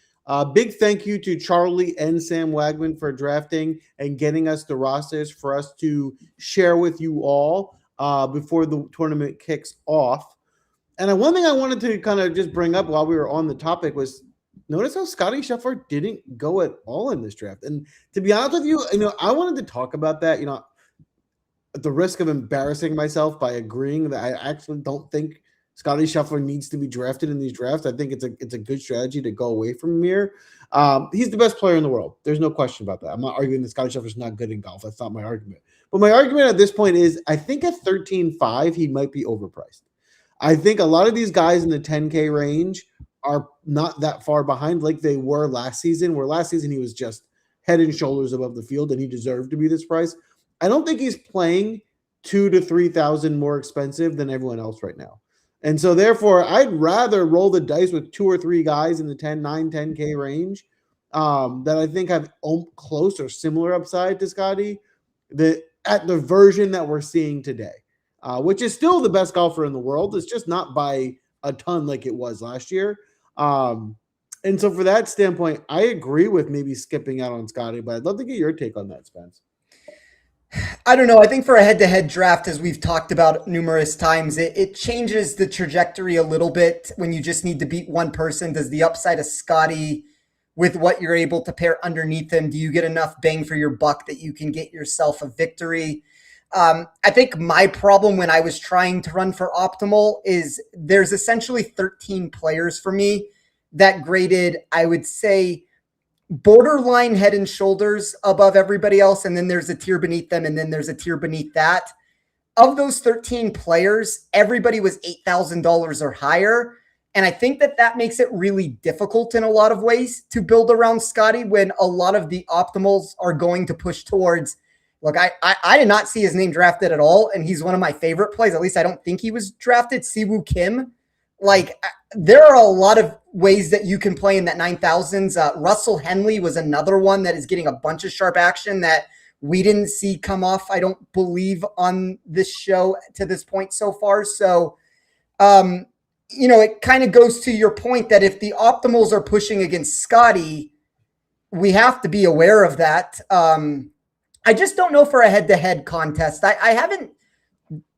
Big thank you to Charlie and Sam Wagman for drafting and getting us the rosters for us to share with you all before the tournament kicks off. And one thing I wanted to kind of just bring up while we were on the topic was, notice how Scotty Scheffler didn't go at all in this draft. And to be honest with you, I wanted to talk about that, at the risk of embarrassing myself by agreeing that I actually don't think Scotty Scheffler needs to be drafted in these drafts. I think it's a good strategy to go away from him here. He's the best player in the world. There's no question about that. I'm not arguing that Scotty Scheffler's not good in golf. That's not my argument. But my argument at this point is I think at 13.5, he might be overpriced. I think a lot of these guys in the 10K range are not that far behind like they were last season, where last season he was just head and shoulders above the field and he deserved to be this price. I don't think he's playing 2,000 to 3,000 more expensive than everyone else right now. And so therefore, I'd rather roll the dice with 2 or 3 guys in the 10K range that I think have close or similar upside to Scotty at the version that we're seeing today, which is still the best golfer in the world. It's just not by a ton like it was last year. And so for that standpoint, I agree with maybe skipping out on Scotty, but I'd love to get your take on that, Spence. I don't know. I think for a head-to-head draft, as we've talked about numerous times, it changes the trajectory a little bit when you just need to beat one person. Does the upside of Scotty with what you're able to pair underneath him, do you get enough bang for your buck that you can get yourself a victory? I think my problem when I was trying to run for optimal is there's essentially 13 players for me that graded, I would say, borderline head and shoulders above everybody else, and then there's a tier beneath them, and then there's a tier beneath that. Of those 13 players, everybody was $8,000 or higher, and I think that makes it really difficult in a lot of ways to build around Scotty when a lot of the optimals are going to push towards, look, I did not see his name drafted at all, and he's one of my favorite plays. At least I don't think he was drafted, Siwoo Kim. Like, there are a lot of ways that you can play in that 9,000s. Russell Henley was another one that is getting a bunch of sharp action that we didn't see come off, I don't believe, on this show to this point so far. So, it kind of goes to your point that if the optimals are pushing against Scotty, we have to be aware of that. I just don't know for a head-to-head contest. I haven't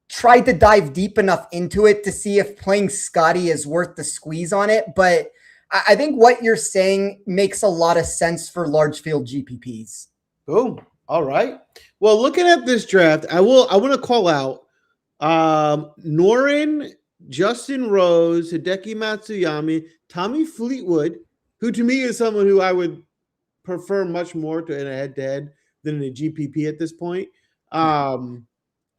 tried to dive deep enough into it to see if playing Scotty is worth the squeeze on it. But I think what you're saying makes a lot of sense for large field GPPs. Boom. All right. Well, looking at this draft, I want to call out Norin, Justin Rose, Hideki Matsuyama, Tommy Fleetwood, who to me is someone who I would prefer much more to in a head-to-head than in a GPP at this point.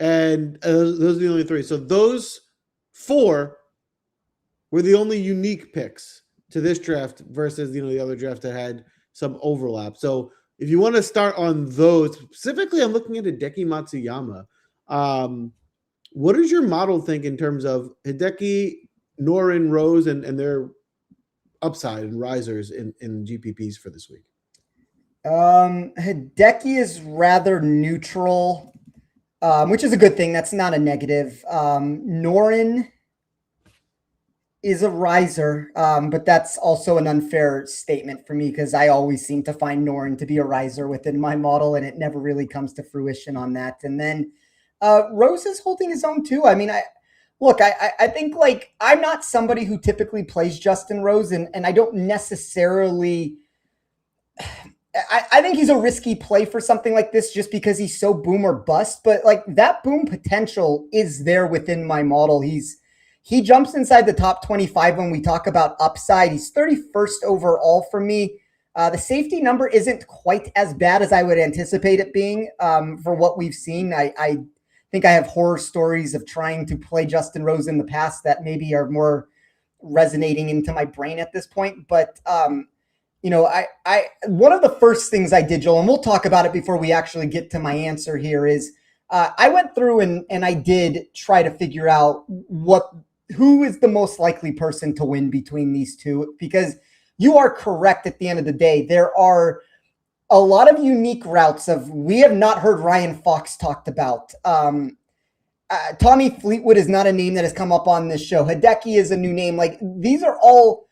And those are the only 3. So those 4 were the only unique picks to this draft versus, the other draft that had some overlap. So if you want to start on those, specifically, I'm looking at Hideki Matsuyama. What does your model think in terms of Hideki, Norin, Rose, and their upside and risers in GPPs for this week? Hideki is rather neutral. Which is a good thing. That's not a negative. Norin is a riser, but that's also an unfair statement for me because I always seem to find Norin to be a riser within my model, and it never really comes to fruition on that. And then Rose is holding his own too. I mean, I think like I'm not somebody who typically plays Justin Rose, and I don't necessarily – I think he's a risky play for something like this just because he's so boom or bust, but like that boom potential is there within my model. He jumps inside the top 25 when we talk about upside. He's 31st overall for me. The safety number isn't quite as bad as I would anticipate it being for what we've seen. I think I have horror stories of trying to play Justin Rose in the past that maybe are more resonating into my brain at this point. But, I one of the first things I did, Joel, and we'll talk about it before we actually get to my answer here, is I went through and I did try to figure out who is the most likely person to win between these two, because you are correct at the end of the day. There are a lot of unique routes we have not heard Ryan Fox talked about. Tommy Fleetwood is not a name that has come up on this show. Hideki is a new name. Like, these are all,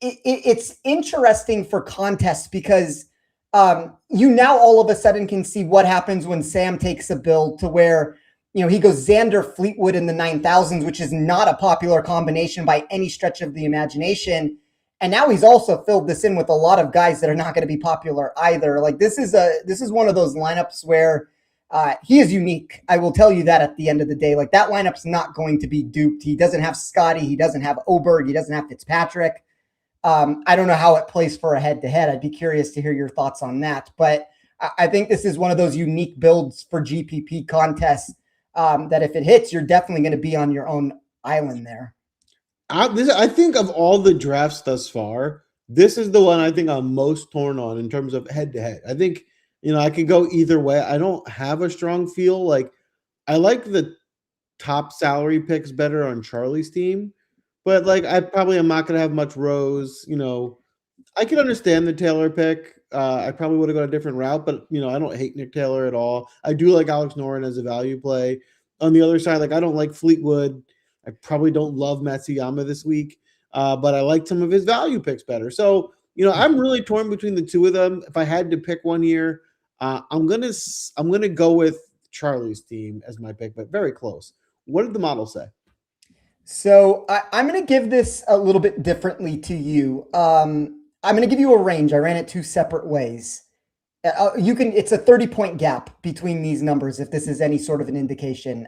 it's interesting for contests because you now all of a sudden can see what happens when Sam takes a build to where, he goes Xander Fleetwood in the 9,000s, which is not a popular combination by any stretch of the imagination. And now he's also filled this in with a lot of guys that are not going to be popular either. Like, this is one of those lineups where he is unique. I will tell you that at the end of the day. Like, that lineup's not going to be duped. He doesn't have Scotty. He doesn't have Oberg. He doesn't have Fitzpatrick. I don't know how it plays for a head-to-head. I'd be curious to hear your thoughts on that. But I think this is one of those unique builds for GPP contests that if it hits, you're definitely going to be on your own island there. I think of all the drafts thus far, this is the one I think I'm most torn on in terms of head-to-head. I think, I could go either way. I don't have a strong feel. Like, I like the top salary picks better on Charlie's team, but like I probably am not going to have much Rose. I can understand the Taylor pick. I probably would have gone a different route, but I don't hate Nick Taylor at all. I do like Alex Noren as a value play. On the other side, like I don't like Fleetwood. I probably don't love Matsuyama this week, but I like some of his value picks better. So I'm really torn between the two of them. If I had to pick one here, I'm gonna go with Charlie's team as my pick, but very close. What did the model say? So I'm going to give this a little bit differently to you. I'm going to give you a range. I ran it two separate ways. It's a 30-point gap between these numbers, if this is any sort of an indication.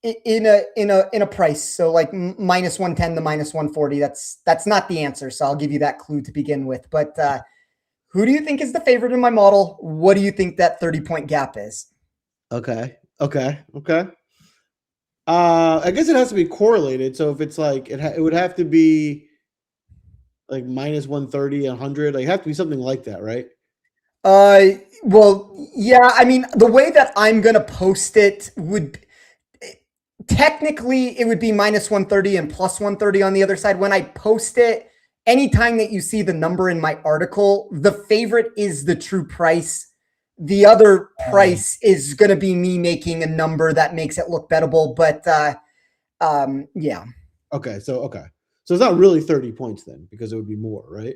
In a price, so like minus 110 to minus 140. That's not the answer. So I'll give you that clue to begin with. But who do you think is the favorite in my model? What do you think that 30-point gap is? Okay. I guess it has to be correlated. So if it's like it would have to be like minus 130, 100. Like, it have to be something like that, right? Well, yeah. I mean, the way that I'm gonna post it would technically it would be minus 130 and plus 130 on the other side. When I post it, anytime that you see the number in my article, the favorite is the true price. The other price is going to be me making a number that makes it look bettable, but yeah. Okay, so it's not really 30 points then, because it would be more, right?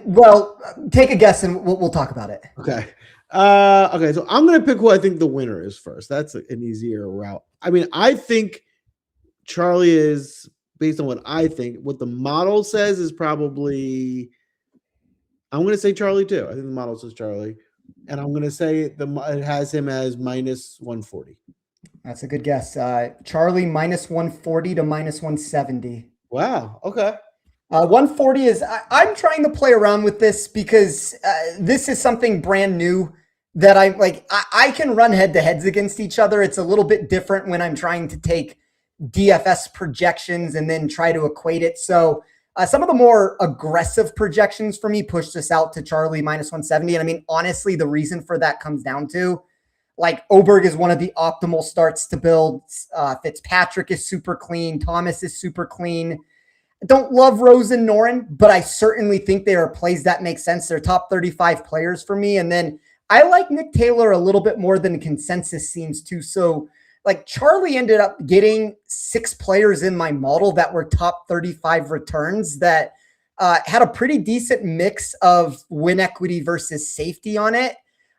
Well, take a guess and we'll talk about it. Okay. Okay, so I'm gonna pick who I think the winner is first. That's an easier route. I mean, I think Charlie is, based on what I think, what the model says is probably. I'm going to say Charlie too. I think the model says Charlie. And I'm going to say it has him as minus 140. That's a good guess. Charlie minus 140 to minus 170. Wow. Okay. 140 is, I'm trying to play around with this because this is something brand new that I'm like, I can run head to heads against each other. It's a little bit different when I'm trying to take DFS projections and then try to equate it. So some of the more aggressive projections for me pushed us out to Charlie minus 170. And I mean, honestly, the reason for that comes down to like Oberg is one of the optimal starts to build. Fitzpatrick is super clean. Thomas is super clean. I don't love Rose and Noren, but I certainly think they are plays that make sense. They're top 35 players for me. And then I like Nick Taylor a little bit more than consensus seems to. So like Charlie ended up getting 6 players in my model that were top 35 returns that had a pretty decent mix of win equity versus safety on it.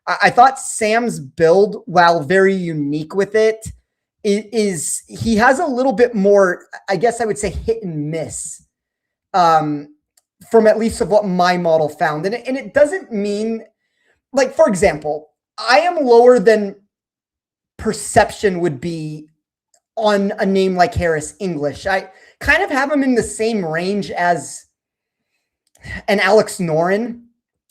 I thought Sam's build, while very unique with it, is he has a little bit more, I guess I would say, hit and miss from at least of what my model found. And it doesn't mean, like, for example, I am lower than perception would be on a name like Harris English. I kind of have him in the same range as an Alex Noren,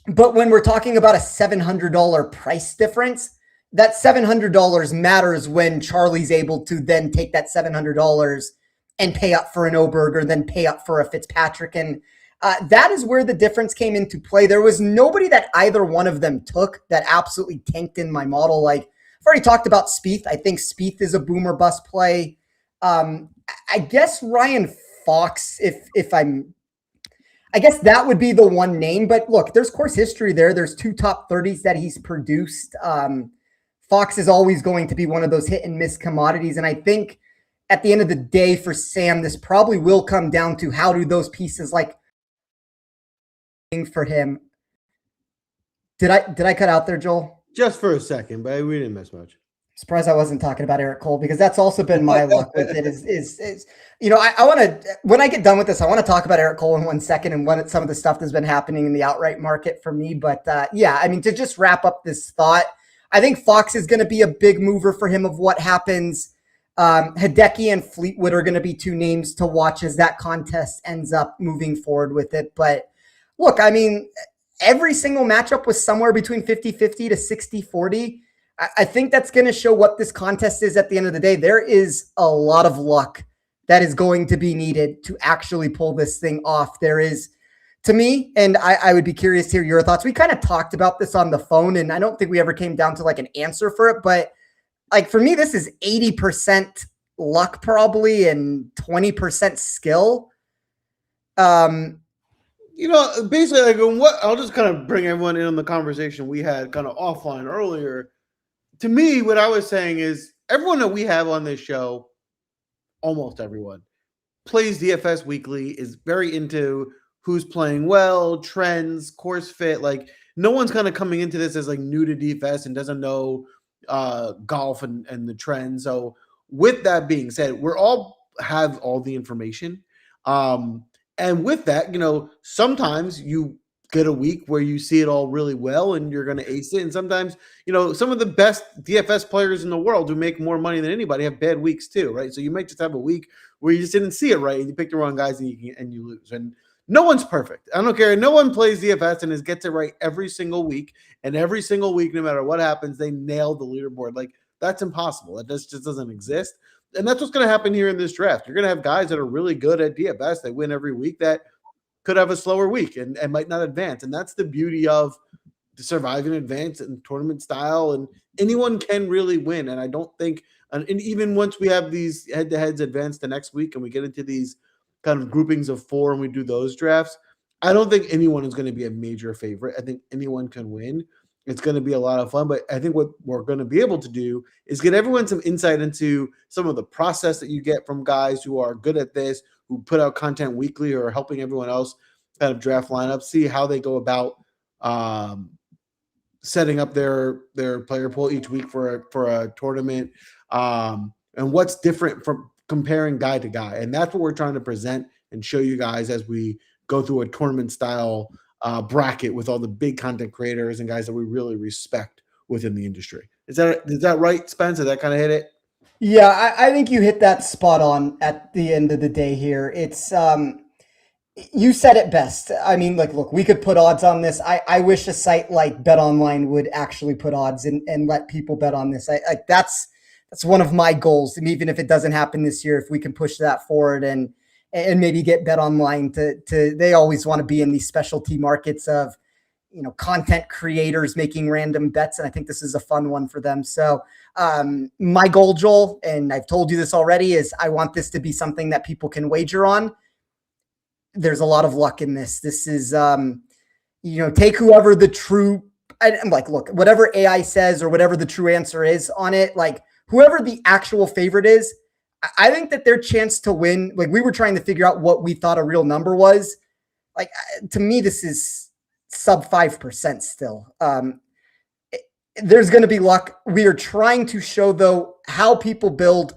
but when we're talking about a $700 price difference, that $700 matters when Charlie's able to then take that $700 and pay up for an Oberg or then pay up for a Fitzpatrick. And that is where the difference came into play. There was nobody that either one of them took that absolutely tanked in my model. Like, I've already talked about Spieth. I think Spieth is a boomer bust play. I guess Ryan Fox, I guess that would be the one name. But look, there's course history there. There's 2 top 30s that he's produced. Fox is always going to be one of those hit and miss commodities. And I think at the end of the day for Sam, this probably will come down to how do those pieces like for him. Did I cut out there, Joel? Just for a second, but we didn't miss much. Surprised I wasn't talking about Eric Cole because that's also been my luck with it is I want to, when I get done with this, I want to talk about Eric Cole in 1 second and some of the stuff that's been happening in the outright market for me. But yeah, I mean, to just wrap up this thought, I think Fox is going to be a big mover for him of what happens. Hideki and Fleetwood are going to be 2 names to watch as that contest ends up moving forward with it. But look, I mean, every single matchup was somewhere between 50-50 to 60-40. I think that's going to show what this contest is at the end of the day. There is a lot of luck that is going to be needed to actually pull this thing off. There is, to me, and I would be curious to hear your thoughts. We kind of talked about this on the phone, and I don't think we ever came down to like an answer for it, but like for me, this is 80% luck probably and 20% skill. Basically, like what I'll just kind of bring everyone in on the conversation we had kind of offline earlier. To me, what I was saying is everyone that we have on this show, almost everyone, plays DFS weekly, is very into who's playing well, trends, course fit. Like no one's kind of coming into this as like new to DFS and doesn't know golf and the trends. So with that being said, we're all have all the information. And with that, sometimes you get a week where you see it all really well and you're going to ace it. And sometimes, some of the best DFS players in the world who make more money than anybody have bad weeks too, right? So you might just have a week where you just didn't see it right and you pick the wrong guys and you lose. And no one's perfect. I don't care. No one plays DFS and gets it right every single week. And every single week, no matter what happens, they nail the leaderboard. Like that's impossible. That just doesn't exist. And that's what's going to happen here in this draft. You're going to have guys that are really good at DFS. They win every week that could have a slower week and might not advance. And that's the beauty of the survive and advance and tournament style. And anyone can really win. And I don't think, and even once we have these head-to-heads advance the next week and we get into these kind of groupings of 4 and we do those drafts, I don't think anyone is going to be a major favorite. I think anyone can win. It's going to be a lot of fun, but I think what we're going to be able to do is get everyone some insight into some of the process that you get from guys who are good at this, who put out content weekly or helping everyone else kind of draft lineups, see how they go about setting up their player pool each week for a tournament, and what's different from comparing guy to guy. And that's what we're trying to present and show you guys as we go through a tournament style bracket with all the big content creators and guys that we really respect within the industry. Is that right, Spence? Did that kind of hit it? Yeah, I think you hit that spot on at the end of the day here. It's you said it best. I mean, like, look, we could put odds on this. I wish a site like BetOnline would actually put odds and let people bet on this. That's one of my goals. And even if it doesn't happen this year, if we can push that forward and maybe get BetOnline to they always want to be in these specialty markets of, content creators making random bets. And I think this is a fun one for them. So my goal, Joel, and I've told you this already, is I want this to be something that people can wager on. There's a lot of luck in this. This is, take whoever the true, I'm like, look, whatever AI says or whatever the true answer is on it, like whoever the actual favorite is, I think that their chance to win, like we were trying to figure out what we thought a real number was. Like, to me, this is sub 5% still. There's going to be luck. We are trying to show, though, how people build,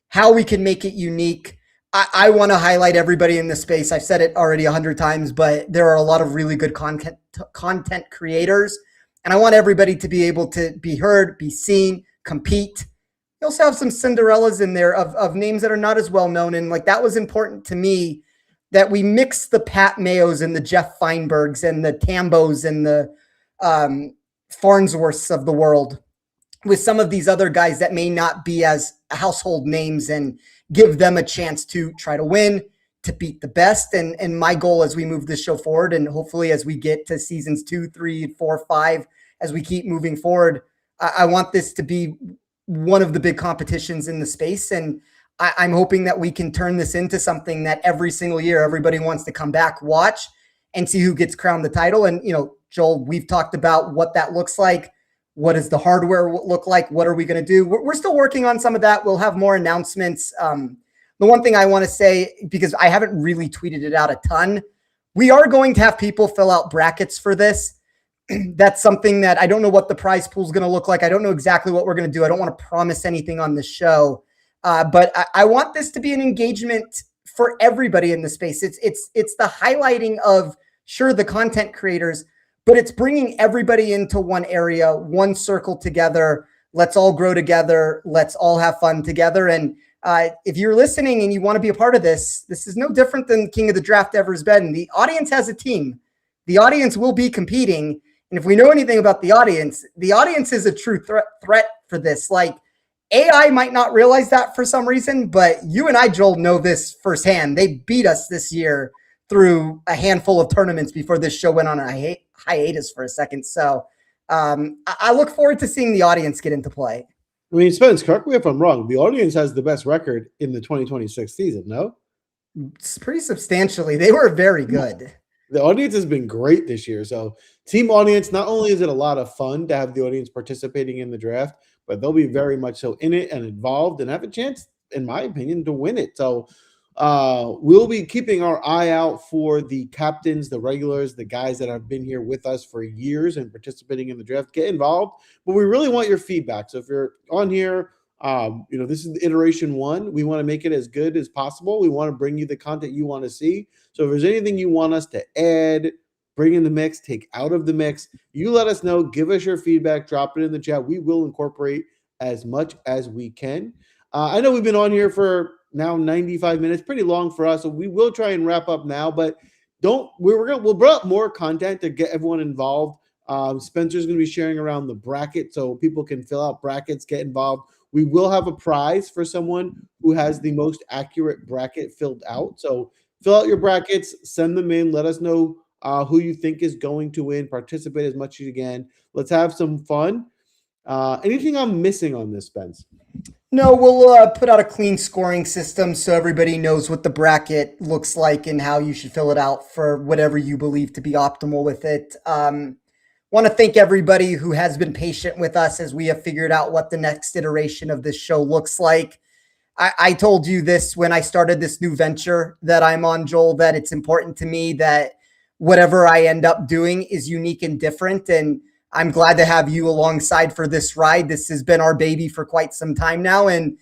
how we can make it unique. I want to highlight everybody in this space. I've said it already 100 times, but there are a lot of really good content creators. And I want everybody to be able to be heard, be seen, compete. You also have some Cinderellas in there of names that are not as well known. And like that was important to me, that we mix the Pat Mayos and the Jeff Feinbergs and the Tambos and the Farnsworths of the world with some of these other guys that may not be as household names, and give them a chance to try to win, to beat the best. And my goal as we move this show forward, and hopefully as we get to seasons 2, 3, 4, 5, as we keep moving forward, I want this to be one of the big competitions in the space. And I'm hoping that we can turn this into something that every single year, everybody wants to come back, watch, and see who gets crowned the title. And, Joel, we've talked about what that looks like. What does the hardware look like? What are we going to do? We're still working on some of that. We'll have more announcements. The one thing I want to say, because I haven't really tweeted it out a ton, we are going to have people fill out brackets for this. That's something that I don't know what the prize pool is going to look like. I don't know exactly what we're going to do. I don't want to promise anything on the show, but I want this to be an engagement for everybody in the space. It's the highlighting of, sure, the content creators, but it's bringing everybody into one area, one circle together. Let's all grow together. Let's all have fun together. And if you're listening and you want to be a part of this, this is no different than King of the Draft ever has been. The audience has a team. The audience will be competing. And if we know anything about the audience is a true threat for this. Like, AI might not realize that for some reason, but you and I, Joel, know this firsthand. They beat us this year through a handful of tournaments before this show went on a hiatus for a second. So I look forward to seeing the audience get into play. I mean, Spence, correct me if I'm wrong. The audience has the best record in the 2026 season, no? It's pretty substantially. They were very good. The audience has been great this year. So, team audience, not only is it a lot of fun to have the audience participating in the draft, but they'll be very much so in it and involved and have a chance, in my opinion, to win it. So, we'll be keeping our eye out for the captains, the regulars, the guys that have been here with us for years and participating in the draft. Get involved, but we really want your feedback. So if you're on here, this is iteration 1. We want to make it as good as possible. We want to bring you the content you want to see. So if there's anything you want us to add, bring in the mix, take out of the mix, you let us know. Give us your feedback. Drop it in the chat. We will incorporate as much as we can. I know we've been on here for now 95 minutes, pretty long for us. So we will try and wrap up now, but we'll bring up more content to get everyone involved. Spencer's going to be sharing around the bracket so people can fill out brackets, get involved. We will have a prize for someone who has the most accurate bracket filled out. So fill out your brackets, send them in, let us know who you think is going to win, participate as much as you can. Let's have some fun. Anything I'm missing on this, Spence? No, we'll put out a clean scoring system so everybody knows what the bracket looks like and how you should fill it out for whatever you believe to be optimal with it. Want to thank everybody who has been patient with us as we have figured out what the next iteration of this show looks like. I told you this when I started this new venture that I'm on, Joel, that it's important to me that whatever I end up doing is unique and different. And I'm glad to have you alongside for this ride. This has been our baby for quite some time now. And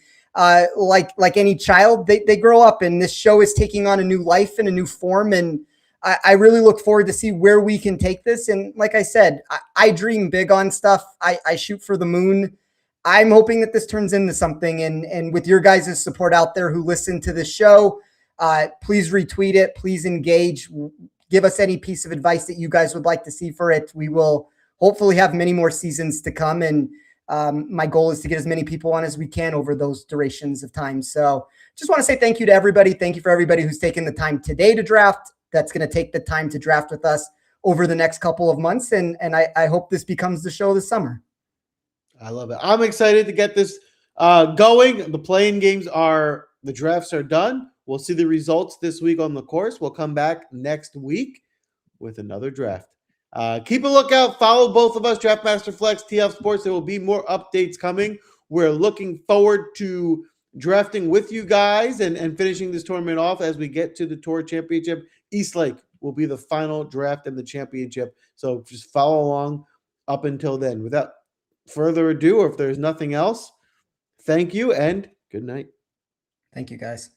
like any child, they grow up, and this show is taking on a new life and a new form. And I really look forward to see where we can take this. And like I said, I dream big on stuff. I shoot for the moon. I'm hoping that this turns into something. And with your guys' support out there who listen to this show, please retweet it. Please engage. Give us any piece of advice that you guys would like to see for it. We will hopefully have many more seasons to come. And my goal is to get as many people on as we can over those durations of time. So just want to say thank you to everybody. Thank you for everybody who's taken the time today to draft. That's going to take the time to draft with us over the next couple of months. And I hope this becomes the show this summer. I love it. I'm excited to get this going. The playing games the drafts are done. We'll see the results this week on the course. We'll come back next week with another draft. Keep a lookout. Follow both of us, Draftmaster Flex, TF Sports. There will be more updates coming. We're looking forward to drafting with you guys and finishing this tournament off as we get to the Tour Championship. Eastlake will be the final draft in the championship. So just follow along up until then. Without further ado, or if there's nothing else, thank you and good night. Thank you, guys.